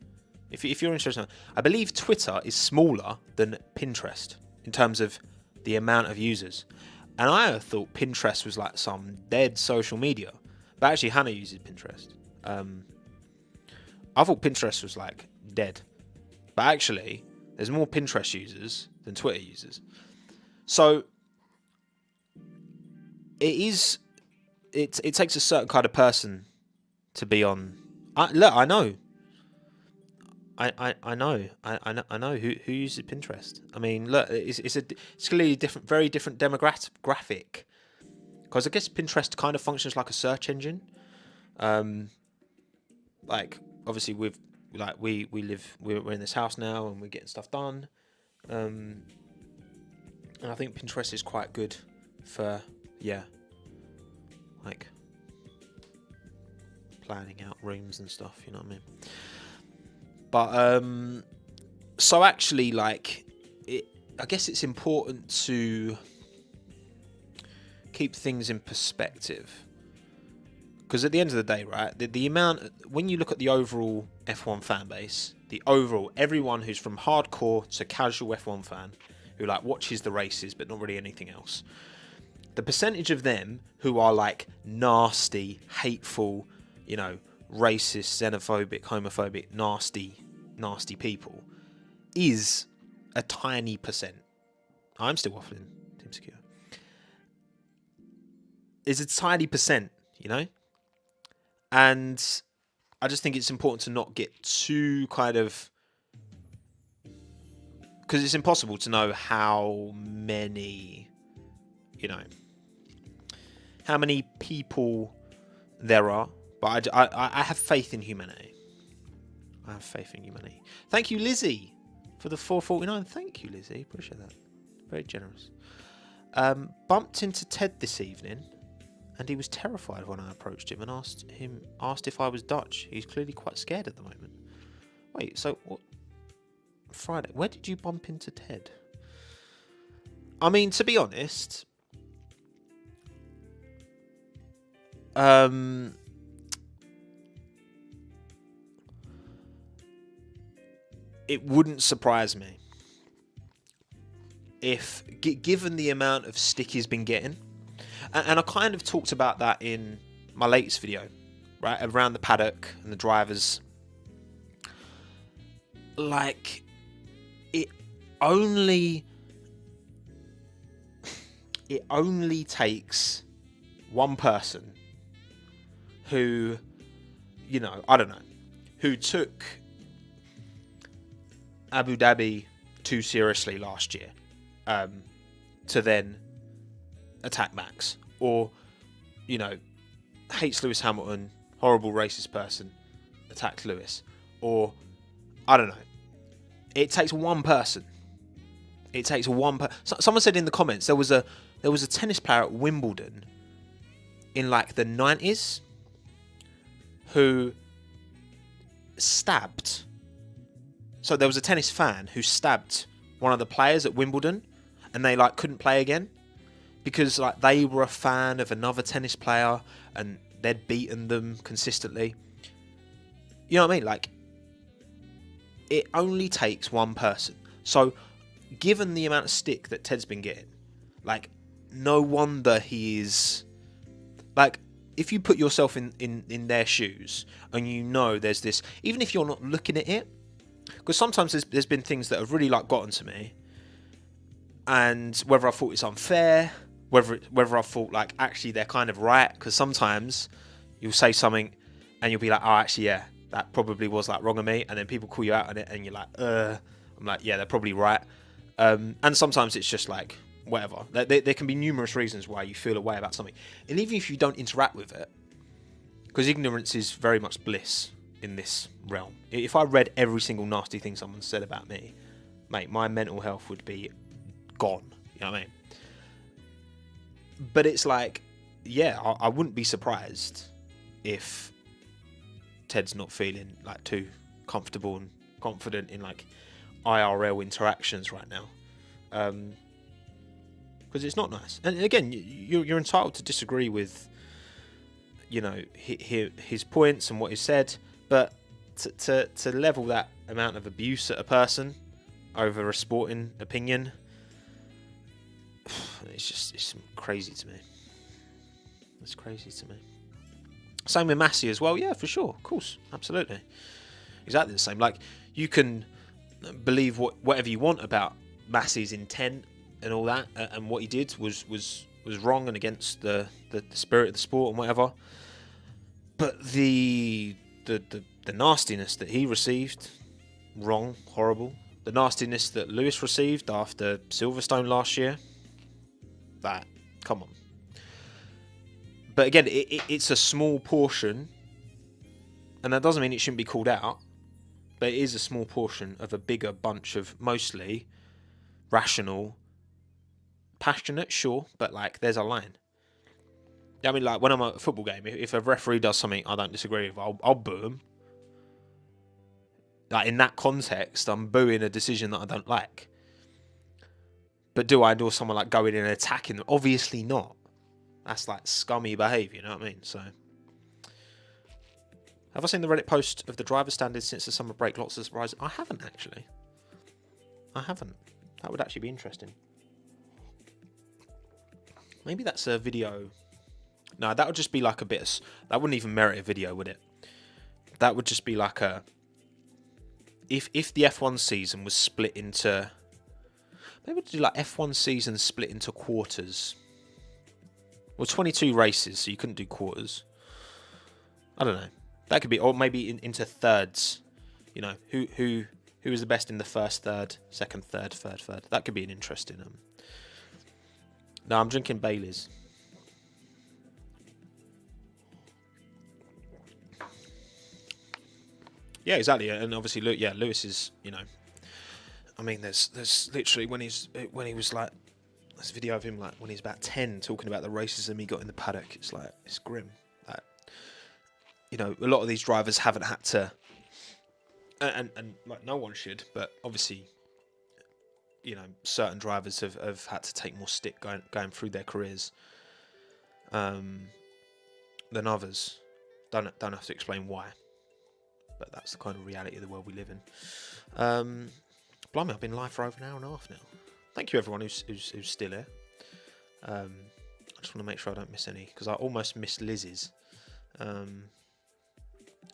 If you're interested, I believe Twitter is smaller than Pinterest in terms of the amount of users. And I thought Pinterest was like some dead social media. But actually, Hannah uses Pinterest. I thought Pinterest was like dead. But actually, there's more Pinterest users than Twitter users. So, it takes a certain kind of person to be on. Look, I know. I know who uses Pinterest. I mean, look, it's clearly different, very different demographic. Because I guess Pinterest kind of functions like a search engine. Like obviously we're in this house now and we're getting stuff done. And I think Pinterest is quite good for like planning out rooms and stuff. You know what I mean? But so actually, like, I guess it's important to keep things in perspective, because at the end of the day, right, the amount, when you look at the overall F1 fan base, everyone who's from hardcore to casual F1 fan who like watches the races but not really anything else, the percentage of them who are like nasty, hateful, you know, racist, xenophobic, homophobic, nasty people is a tiny percent. I'm still waffling, Team Secure. Is a tiny percent, you know? And I just think it's important to not get too kind of... Because it's impossible to know how many, you know, how many people there are. But I have faith in humanity. I have faith in humanity. Thank you, Lizzie, for the 449. Thank you, Lizzie. Appreciate that. Very generous. Bumped into Ted this evening, and he was terrified when I approached him and asked if I was Dutch. He's clearly quite scared at the moment. Wait, so what? Friday. Where did you bump into Ted? I mean, to be honest, it wouldn't surprise me if, given the amount of stick he's been getting, and I kind of talked about that in my latest video, right, around the paddock and the drivers. Like, it only takes one person who you know, I don't know, who took Abu Dhabi too seriously last year, to then attack Max, or, you know, hates Lewis Hamilton, horrible racist person, attacked Lewis, or I don't know. It takes one person. It takes one person. Someone said in the comments there was a tennis player at Wimbledon in like the 90s who stabbed. So there was a tennis fan who stabbed one of the players at Wimbledon, and they like couldn't play again because like they were a fan of another tennis player and they'd beaten them consistently. You know what I mean? Like, it only takes one person. So, given the amount of stick that Ted's been getting, like, no wonder he is... Like, if you put yourself in their shoes and you know there's this... Even if you're not looking at it, because sometimes there's been things that have really, like, gotten to me, and whether I thought it's unfair, whether I thought, like, actually they're kind of right, because sometimes you'll say something and you'll be like, oh, actually, yeah, that probably was like wrong of me, and then people call you out on it and you're like, I'm like, yeah, they're probably right. And sometimes it's just like whatever. There can be numerous reasons why you feel a way about something, and even if you don't interact with it, because ignorance is very much bliss in this realm. If I read every single nasty thing someone said about me, mate, my mental health would be gone. You know what I mean? But it's like, yeah, I wouldn't be surprised if Ted's not feeling like too comfortable and confident in like IRL interactions right now, because it's not nice. And again, you're entitled to disagree with, you know, his points and what he said, but to level that amount of abuse at a person over a sporting opinion, it's crazy to me. It's crazy to me. Same with Massey as well. Yeah, for sure. Of course. Absolutely. Exactly the same. Like, you can believe whatever you want about Massey's intent and all that, and what he did was wrong and against the spirit of the sport and whatever. But the nastiness that he received, wrong, horrible. The nastiness that Lewis received after Silverstone last year, that, come on. But again, it's a small portion, and that doesn't mean it shouldn't be called out, but it is a small portion of a bigger bunch of mostly rational, passionate, sure, but like there's a line. I mean, like when I'm at a football game, if a referee does something I don't disagree with, I'll boo him. Like in that context, I'm booing a decision that I don't like. But do I endorse someone like going in and attacking them? Obviously not. That's like scummy behaviour, you know what I mean? So, have I seen the Reddit post of the driver standards since the summer break? Lots of surprises. I haven't actually. I haven't. That would actually be interesting. Maybe that's a video. No, that would just be like a bit of... That wouldn't even merit a video, would it? That would just be like a... If the F1 season was split into... Maybe we'd do like F1 season split into quarters. Well, 22 races, so you couldn't do quarters. I don't know. That could be... Or maybe into thirds. You know, who is the best in the first third, second third, third. That could be an interesting... No, I'm drinking Baileys. Yeah, exactly. And obviously, Lewis is, you know... I mean, there's literally when he was like... This video of him like when he's about 10 talking about the racism he got in the paddock. It's like, it's grim. Like, you know, a lot of these drivers haven't had to... And like, no one should, but obviously... You know, certain drivers have had to take more stick going through their careers than others. Don't have to explain why, but that's the kind of reality of the world we live in. Blimey, I've been live for over an hour and a half now. Thank you everyone who's still here. I just want to make sure I don't miss any, because I almost missed Liz's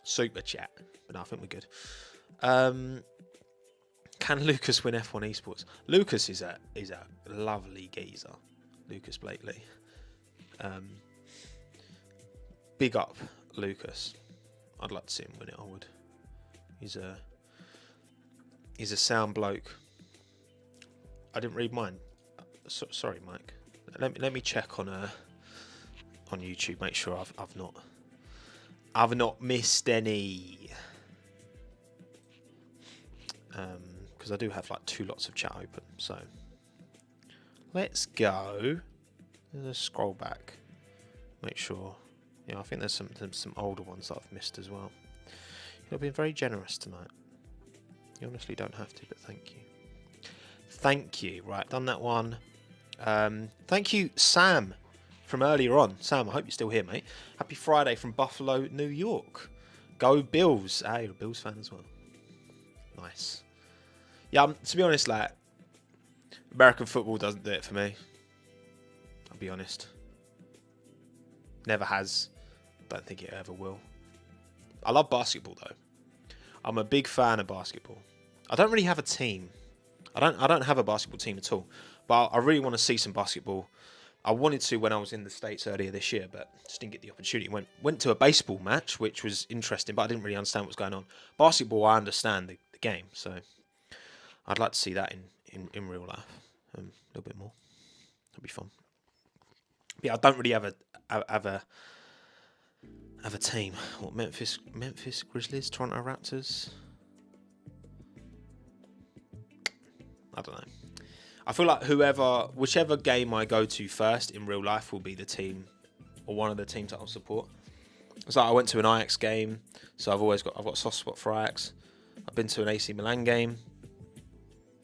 super chat, but no, I think we're good. Can Lucas win F1 esports? Lucas is a lovely geezer, Lucas Blakely. Big up, Lucas. I'd like to see him win it. I would. He's a sound bloke. I didn't read mine. Sorry, Mike. Let me check on YouTube. Make sure I've not missed any. Because I do have like 2 lots of chat open. So let's go. Let's scroll back. Make sure. Yeah, I think there's some older ones that I've missed as well. You've been very generous tonight. You honestly don't have to, but thank you. Thank you. Right, done that one. Thank you, Sam, from earlier on. Sam, I hope you're still here, mate. Happy Friday from Buffalo, New York. Go Bills. Ah, you're a Bills fan as well. Nice. Yeah, to be honest, like, American football doesn't do it for me. I'll be honest. Never has. Don't think it ever will. I love basketball though. I'm a big fan of basketball. I don't really have a team. I don't have a basketball team at all. But I really want to see some basketball. I wanted to when I was in the States earlier this year, but just didn't get the opportunity. Went to a baseball match, which was interesting, but I didn't really understand what was going on. Basketball, I understand the game, so I'd like to see that in real life a little bit more. That'd be fun. But yeah, I don't really have a team. What, Memphis Grizzlies, Toronto Raptors? I don't know. I feel like whichever game I go to first in real life will be the team or one of the teams that I'll support. So I went to an Ajax game, so I've got a soft spot for Ajax. I've been to an AC Milan game,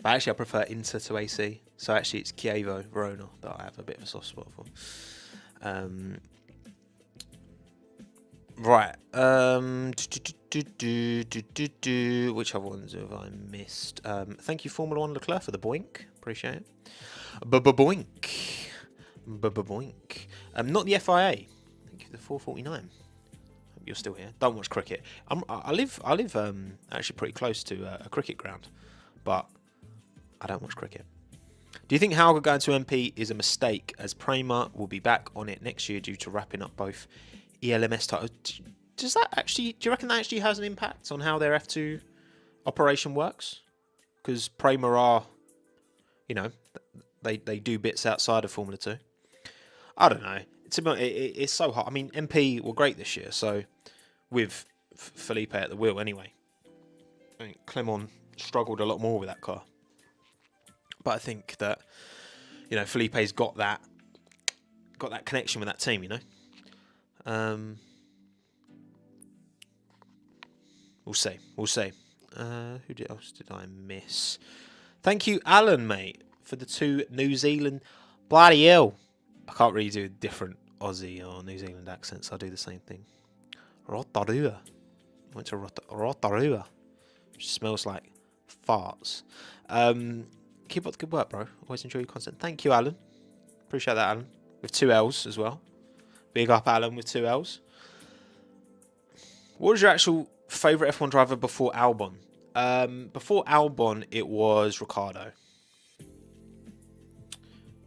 but actually I prefer Inter to AC. So actually it's Chievo Verona that I have a bit of a soft spot for. Right. Which other ones have I missed? Thank you, Formula 1 Leclerc, for the boink. Appreciate it. Boink. Boink. Not the FIA. Thank you for the 449. Hope you're still here. Don't watch cricket. I live actually pretty close to a cricket ground, but I don't watch cricket. Do you think Hauger going to MP is a mistake, as Prema will be back on it next year due to wrapping up both ELMS titles? Do you reckon that actually has an impact on how their F2 operation works? Because Prema are, they do bits outside of Formula 2. I don't know. It's so hard. I mean, MP were great this year, so with Felipe at the wheel anyway. I think Clement struggled a lot more with that car. But I think that, Felipe's got that connection with that team, We'll see. Who else did I miss? Thank you, Alan, mate, for the 2 New Zealand. Bloody hell. I can't really do different Aussie or New Zealand accents. I do the same thing. Rotorua. Went to Rotorua. Which smells like farts. Keep up the good work, bro. Always enjoy your content. Thank you, Alan. Appreciate that, Alan. With 2 L's as well. Big up, Alan, with 2 L's. What was your actual favourite F1 driver before Albon? Before Albon, it was Ricciardo.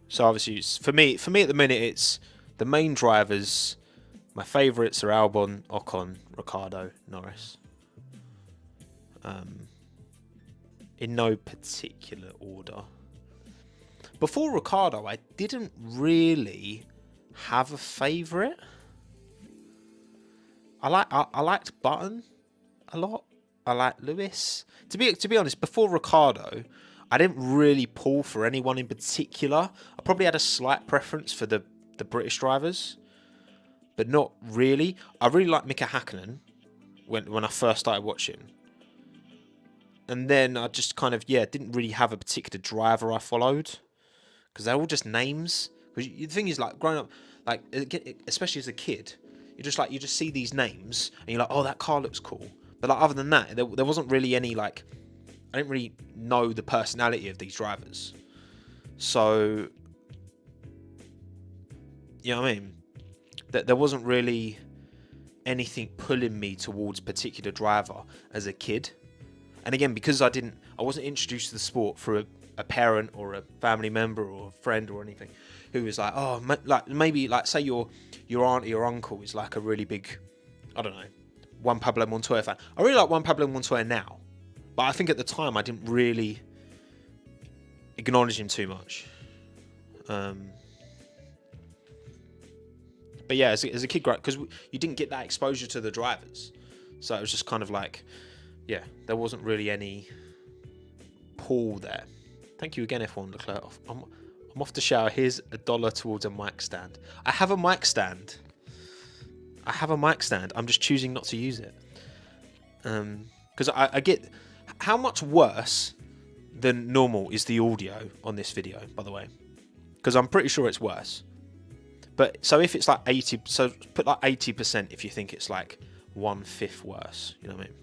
So obviously, for me at the minute, it's the main drivers. My favourites are Albon, Ocon, Ricciardo, Norris. In no particular order. Before Ricciardo, I didn't really have a favourite. I liked Button a lot. I liked Lewis. To be honest, before Ricciardo, I didn't really pull for anyone in particular. I probably had a slight preference for the British drivers, but not really. I really liked Mika Hakkinen when I first started watching. And then I just kind of, didn't really have a particular driver I followed. Because they're all just names. Because the thing is, like, growing up, like, especially as a kid, you just see these names, and you're like, oh, that car looks cool. But like, other than that, there wasn't really any, like, I didn't really know the personality of these drivers. So, you know what I mean? There wasn't really anything pulling me towards a particular driver as a kid. And again, because I wasn't introduced to the sport through a parent or a family member or a friend or anything who was like, maybe say your auntie or uncle is like a really big, I don't know, Juan Pablo Montoya fan. I really like Juan Pablo Montoya now, but I think at the time I didn't really acknowledge him too much. But yeah, as a kid, because you didn't get that exposure to the drivers, so it was just kind of like, yeah, there wasn't really any pull there. Thank you again, F1 Leclerc. I'm off to shower. Here's $1 towards a mic stand. I have a mic stand. I'm just choosing not to use it. Because I get how much worse than normal is the audio on this video, by the way. Because I'm pretty sure it's worse. But so if it's like 80, so put like 80% if you think it's like 1/5 worse. You know what I mean?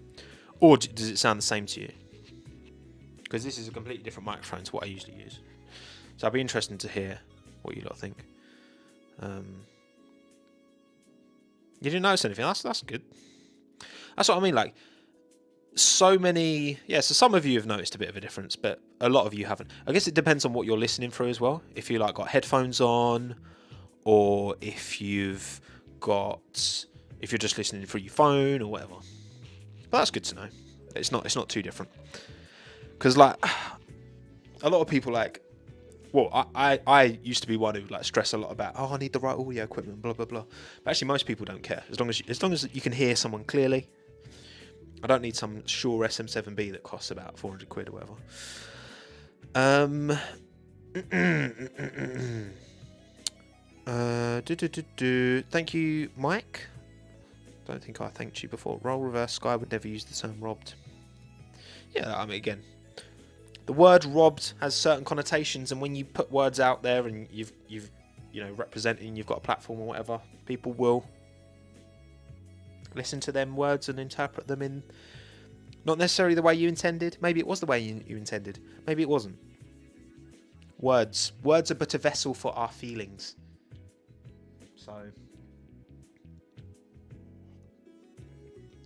Or does it sound the same to you? Because this is a completely different microphone to what I usually use. So I'd be interested to hear what you lot think. You didn't notice anything? That's good. That's what I mean. Like, so many... Yeah, so some of you have noticed a bit of a difference, but a lot of you haven't. I guess it depends on what you're listening through as well. If you like got headphones on, or if you've got... If you're just listening through your phone or whatever. But that's good to know. It's not too different. Because, like, a lot of people, like... Well, I used to be one who like stress a lot about, oh, I need the right audio equipment, blah blah blah. But actually, most people don't care as long as you can hear someone clearly. I don't need some Shure SM7B that costs about 400 quid or whatever. Thank you, Mike. Don't think I thanked you before. Role reverse. Sky would never use the term robbed. Yeah, I mean, again, the word robbed has certain connotations, and when you put words out there and you've representing, you've got a platform or whatever, people will listen to them words and interpret them in not necessarily the way you intended. Maybe it was the way you intended. Maybe it wasn't. Words are but a vessel for our feelings. So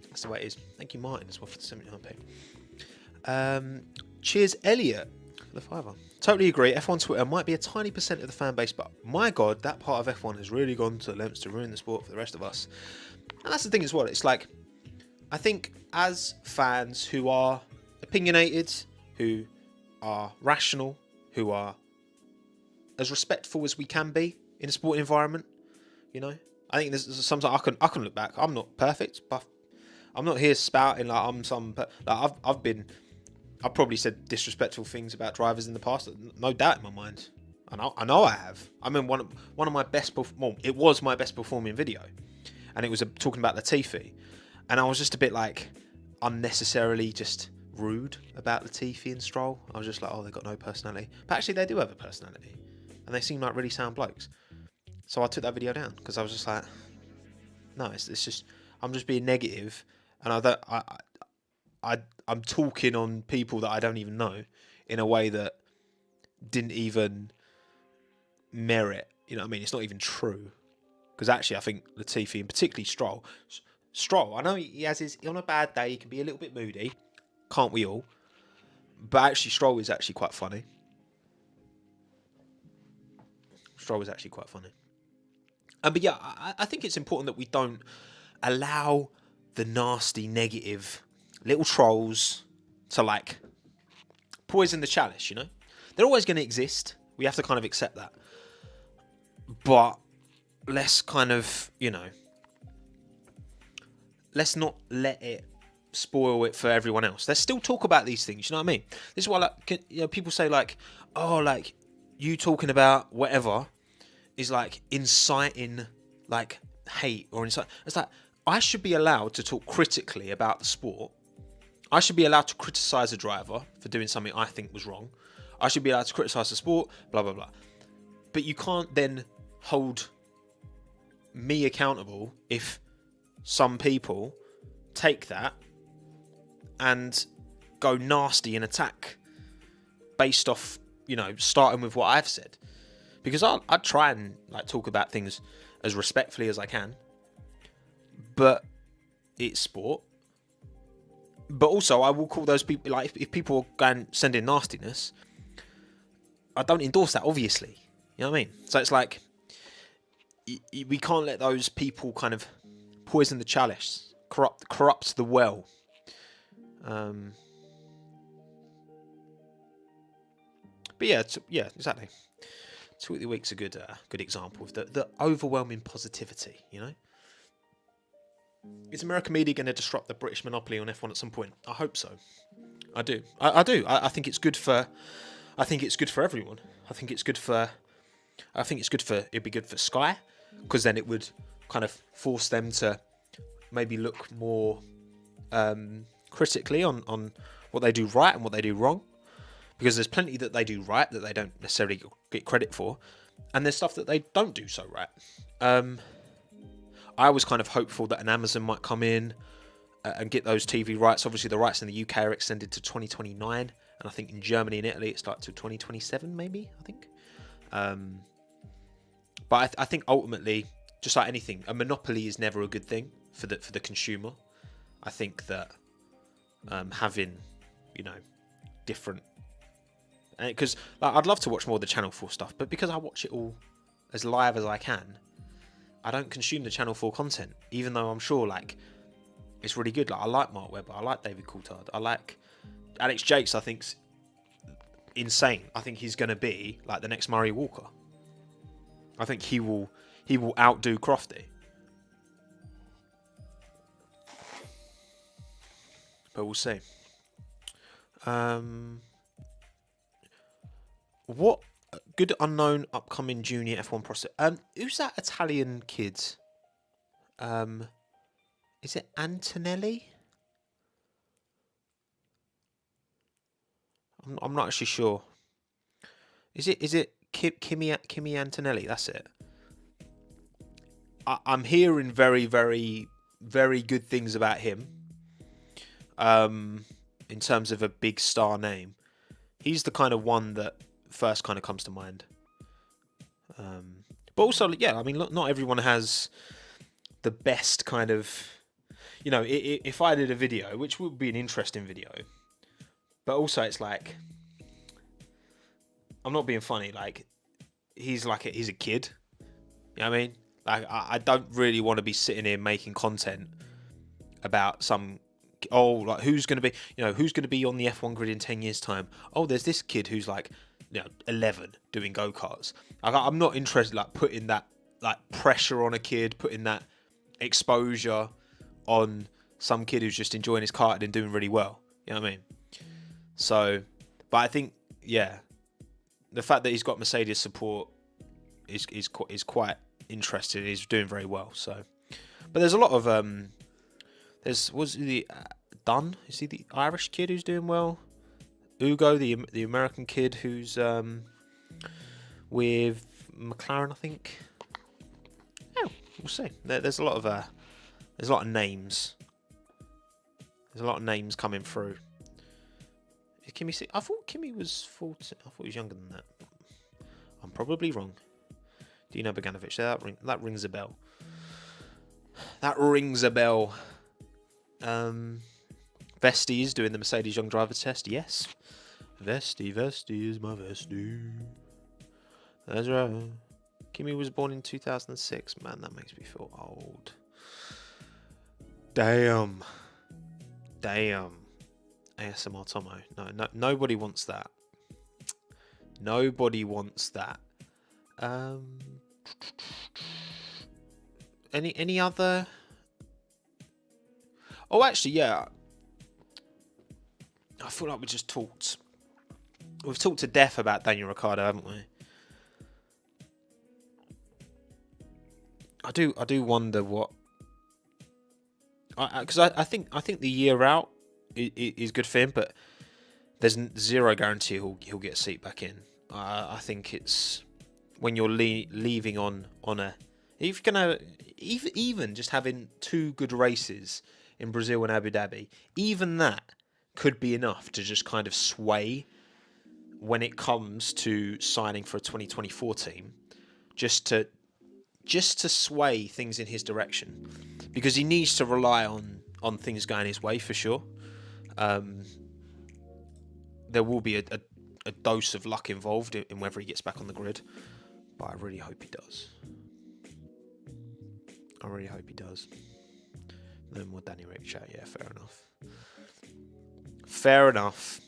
that's the way it is. Thank you, Martin, as well, for the 79p. Cheers, Elliot, for the $5. Totally agree. F1 Twitter might be a tiny percent of the fan base, but my God, that part of F1 has really gone to lengths to ruin the sport for the rest of us. And that's the thing as well. It's like, I think as fans who are opinionated, who are rational, who are as respectful as we can be in a sporting environment, you know, I think there's sometimes I can look back. I'm not perfect, but I'm not here spouting like I'm some. Like I've probably said disrespectful things about drivers in the past. No doubt in my mind. I know I have. I mean, one of my best. Well, it was my best performing video, and it was talking about Latifi, and I was just a bit like unnecessarily just rude about Latifi and Stroll. I was just like, oh, they've got no personality. But actually, they do have a personality, and they seem like really sound blokes. So I took that video down because I was just like, no, it's just I'm just being negative, and I'm talking on people that I don't even know in a way that didn't even merit, you know what I mean? It's not even true. Because actually, I think Latifi, and particularly Stroll, I know he has on a bad day, he can be a little bit moody. Can't we all? But actually, Stroll is actually quite funny. But yeah, I think it's important that we don't allow the nasty, negative little trolls to like poison the chalice, you know? They're always going to exist. We have to kind of accept that. But let's kind of, you know, let's not let it spoil it for everyone else. Let's still talk about these things, you know what I mean? This is why, like, you know, people say like, oh, like you talking about whatever is like inciting like hate or incite. It's like, I should be allowed to talk critically about the sport. I should be allowed to criticise a driver for doing something I think was wrong. I should be allowed to criticise the sport, blah, blah, blah. But you can't then hold me accountable if some people take that and go nasty and attack based off, you know, starting with what I've said. Because I try and like talk about things as respectfully as I can. But it's sport. But also, I will call those people, like, if people are going sending nastiness, I don't endorse that, obviously. You know what I mean? So it's like, we can't let those people kind of poison the chalice corrupts the well. But yeah, exactly. Tweet of the week's a good example of the overwhelming positivity. You know, is American media going to disrupt the British monopoly on F1 at some point? I hope so. I do. I do. I think it's good for. I think it's good for everyone. I think it's good for. It'd be good for Sky, because then it would kind of force them to maybe look more critically on what they do right and what they do wrong, because there's plenty that they do right that they don't necessarily get credit for, and there's stuff that they don't do so right. I was kind of hopeful that an Amazon might come in and get those TV rights. Obviously, the rights in the UK are extended to 2029, and I think in Germany and Italy it's like to 2027, maybe. I think. But I think ultimately, just like anything, a monopoly is never a good thing for the consumer. I think that having, different, because I'd love to watch more of the Channel 4 stuff, but because I watch it all as live as I can, I don't consume the Channel 4 content, even though I'm sure it's really good. I like Mark Webber, I like David Coulthard, I like Alex Jakes. I think's insane. I think he's going to be like the next Murray Walker. I think he will outdo Crofty. But we'll see. What good unknown upcoming junior F1 prospect? Who's that Italian kid? Is it Antonelli? I'm not actually sure. Is it Kimi Antonelli? That's it. I'm hearing very, very, very good things about him. In terms of a big star name, he's the kind of one that first kind of comes to mind. But also, yeah, I mean, look, not everyone has the best kind of, if I did a video, which would be an interesting video, but also it's like, I'm not being funny, he's a kid. You know what I mean? I don't really want to be sitting here making content about some, who's going to be on the F1 grid in 10 years time. Oh, there's this kid who's 11 doing go-karts. I'm not interested putting that pressure on a kid, putting that exposure on some kid who's just enjoying his karting and doing really well. You know what I mean? So, but I think, yeah, the fact that he's got Mercedes support is quite interesting. He's doing very well. So, but there's a lot of was the Dunn? Is he the Irish kid who's doing well? Ugo, the American kid who's with McLaren, I think. Yeah, we'll see. There's a lot of names. There's a lot of names coming through. Is Kimi? I thought Kimi was 40. I thought he was younger than that. I'm probably wrong. Dino Bogdanovic. That rings a bell. That rings a bell. Vesti is doing the Mercedes Young Driver test. Yes. Vesti is my Vesti. That's right. Kimi was born in 2006. Man, that makes me feel old. Damn. ASMR Tommo. No, nobody wants that. Nobody wants that. Any other? Oh, actually, yeah. I feel like we've talked to death about Daniel Ricciardo, haven't we? I do wonder what. Because I think the year out is good for him, but there's zero guarantee he'll get a seat back in. I think it's when you're leaving on a, if you're gonna even just having 2 good races in Brazil and Abu Dhabi, even that could be enough to just kind of sway when it comes to signing for a 2024 team, just to sway things in his direction, because he needs to rely on things going his way for sure. There will be a dose of luck involved in whether he gets back on the grid, but I really hope he does. No more Danny Rick chat. Yeah, fair enough. Fair enough.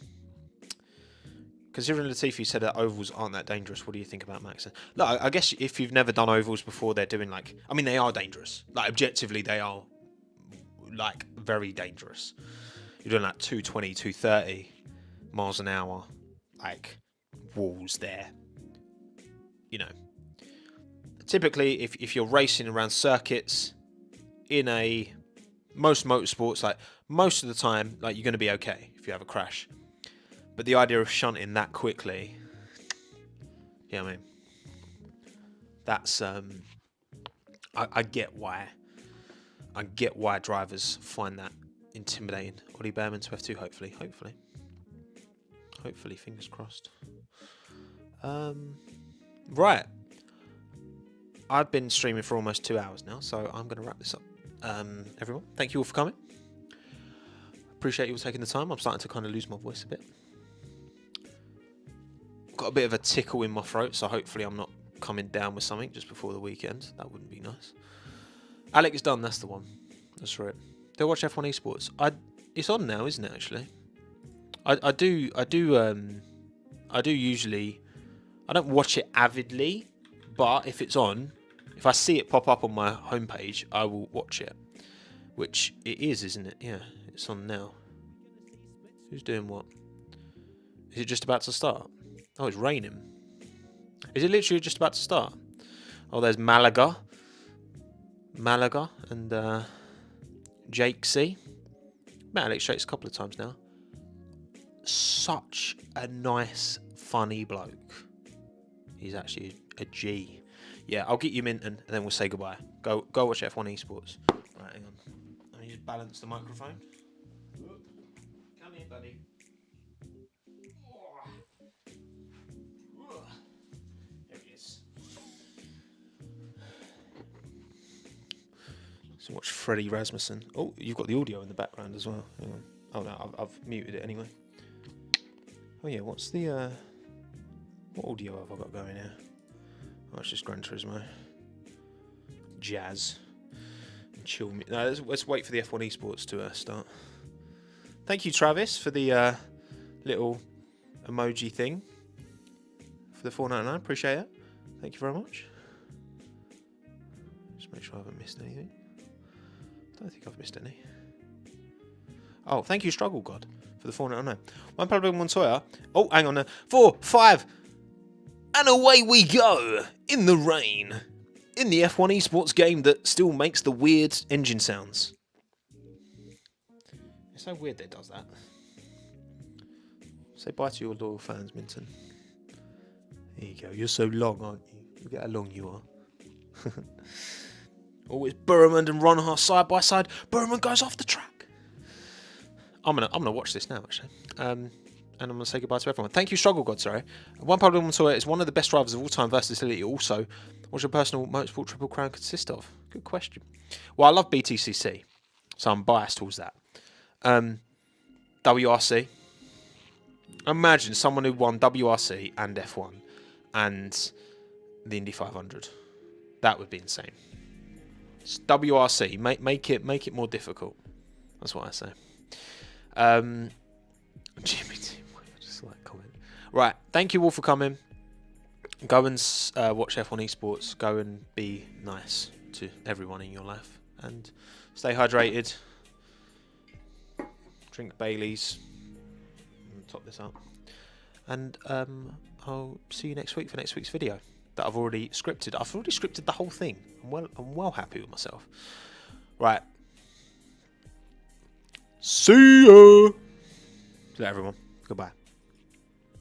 Considering Latifi said that ovals aren't that dangerous, what do you think about Max? Look, I guess if you've never done ovals before, they're doing like... I mean, they are dangerous. Like, objectively, they are, like, very dangerous. You're doing like 220, 230 miles an hour. Like, walls there. You know. Typically, if you're racing around circuits in a... Most motorsports, like, most of the time, like, you're going to be okay if you have a crash. But the idea of shunting that quickly, yeah, I mean, that's I get why. I get why drivers find that intimidating. Ollie Behrman to F2, hopefully, fingers crossed. Right, I've been streaming for almost 2 hours now, so I'm going to wrap this up. Everyone, thank you all for coming. Appreciate you all taking the time. I'm starting to kind of lose my voice a bit. Got a bit of a tickle in my throat, so hopefully I'm not coming down with something just before the weekend. That wouldn't be nice. Alec is done. That's the one. That's right. Do watch F1 Esports. It's on now, isn't it? Actually, I do usually. I don't watch it avidly, but if it's on, if I see it pop up on my homepage, I will watch it. Which it is, isn't it? Yeah, it's on now. Who's doing what? Is it just about to start? Oh, it's raining. Is it literally just about to start? Oh, there's Malaga and Jake C. Met Alex Shakes a couple of times now. Such a nice, funny bloke. He's actually a G. Yeah, I'll get you Minton and then we'll say goodbye. Go watch F1 Esports. Right, hang on. Let me just balance the microphone. Come here, buddy. There he is. So watch Freddie Rasmussen. Oh, you've got the audio in the background as well. Hang on. Oh no, I've muted it anyway. Oh yeah, what's the what audio have I got going here? Oh, it's just Gran Turismo. Jazz. And chill me. No, let's wait for the F1 Esports to start. Thank you, Travis, for the little emoji thing for the $4.99. Appreciate it. Thank you very much. Just make sure I haven't missed anything. Don't think I've missed any. Oh, thank you, Struggle God, for the $4.99. One Pablo Montoya. Oh, hang on. 4, 5, and away we go in the rain in the F1 Esports game that still makes the weird engine sounds. It's so weird that it does that. Say bye to your loyal fans, Minton. There you go. You're so long, aren't you? Look at how long you are. Oh, it's Burman and Ronhar side by side. Burman goes off the track. I'm gonna watch this now, actually. And I'm gonna say goodbye to everyone. Thank you, Struggle God. Sorry. One Pablo Montoya is one of the best drivers of all time. Versatility. Also, what's your personal motorsport triple crown consist of? Good question. Well, I love BTCC, so I'm biased towards that. WRC. Imagine someone who won WRC and F1 and the Indy 500. That would be insane. It's WRC. Make it more difficult. That's what I say. Jimmy T. I just like comment. Right. Thank you all for coming. Go and watch F1 Esports. Go and be nice to everyone in your life and stay hydrated. Drink Baileys. Top this up. And I'll see you next week for next week's video that I've already scripted. I've already scripted the whole thing. I'm well happy with myself. Right. See ya. To everyone. Goodbye.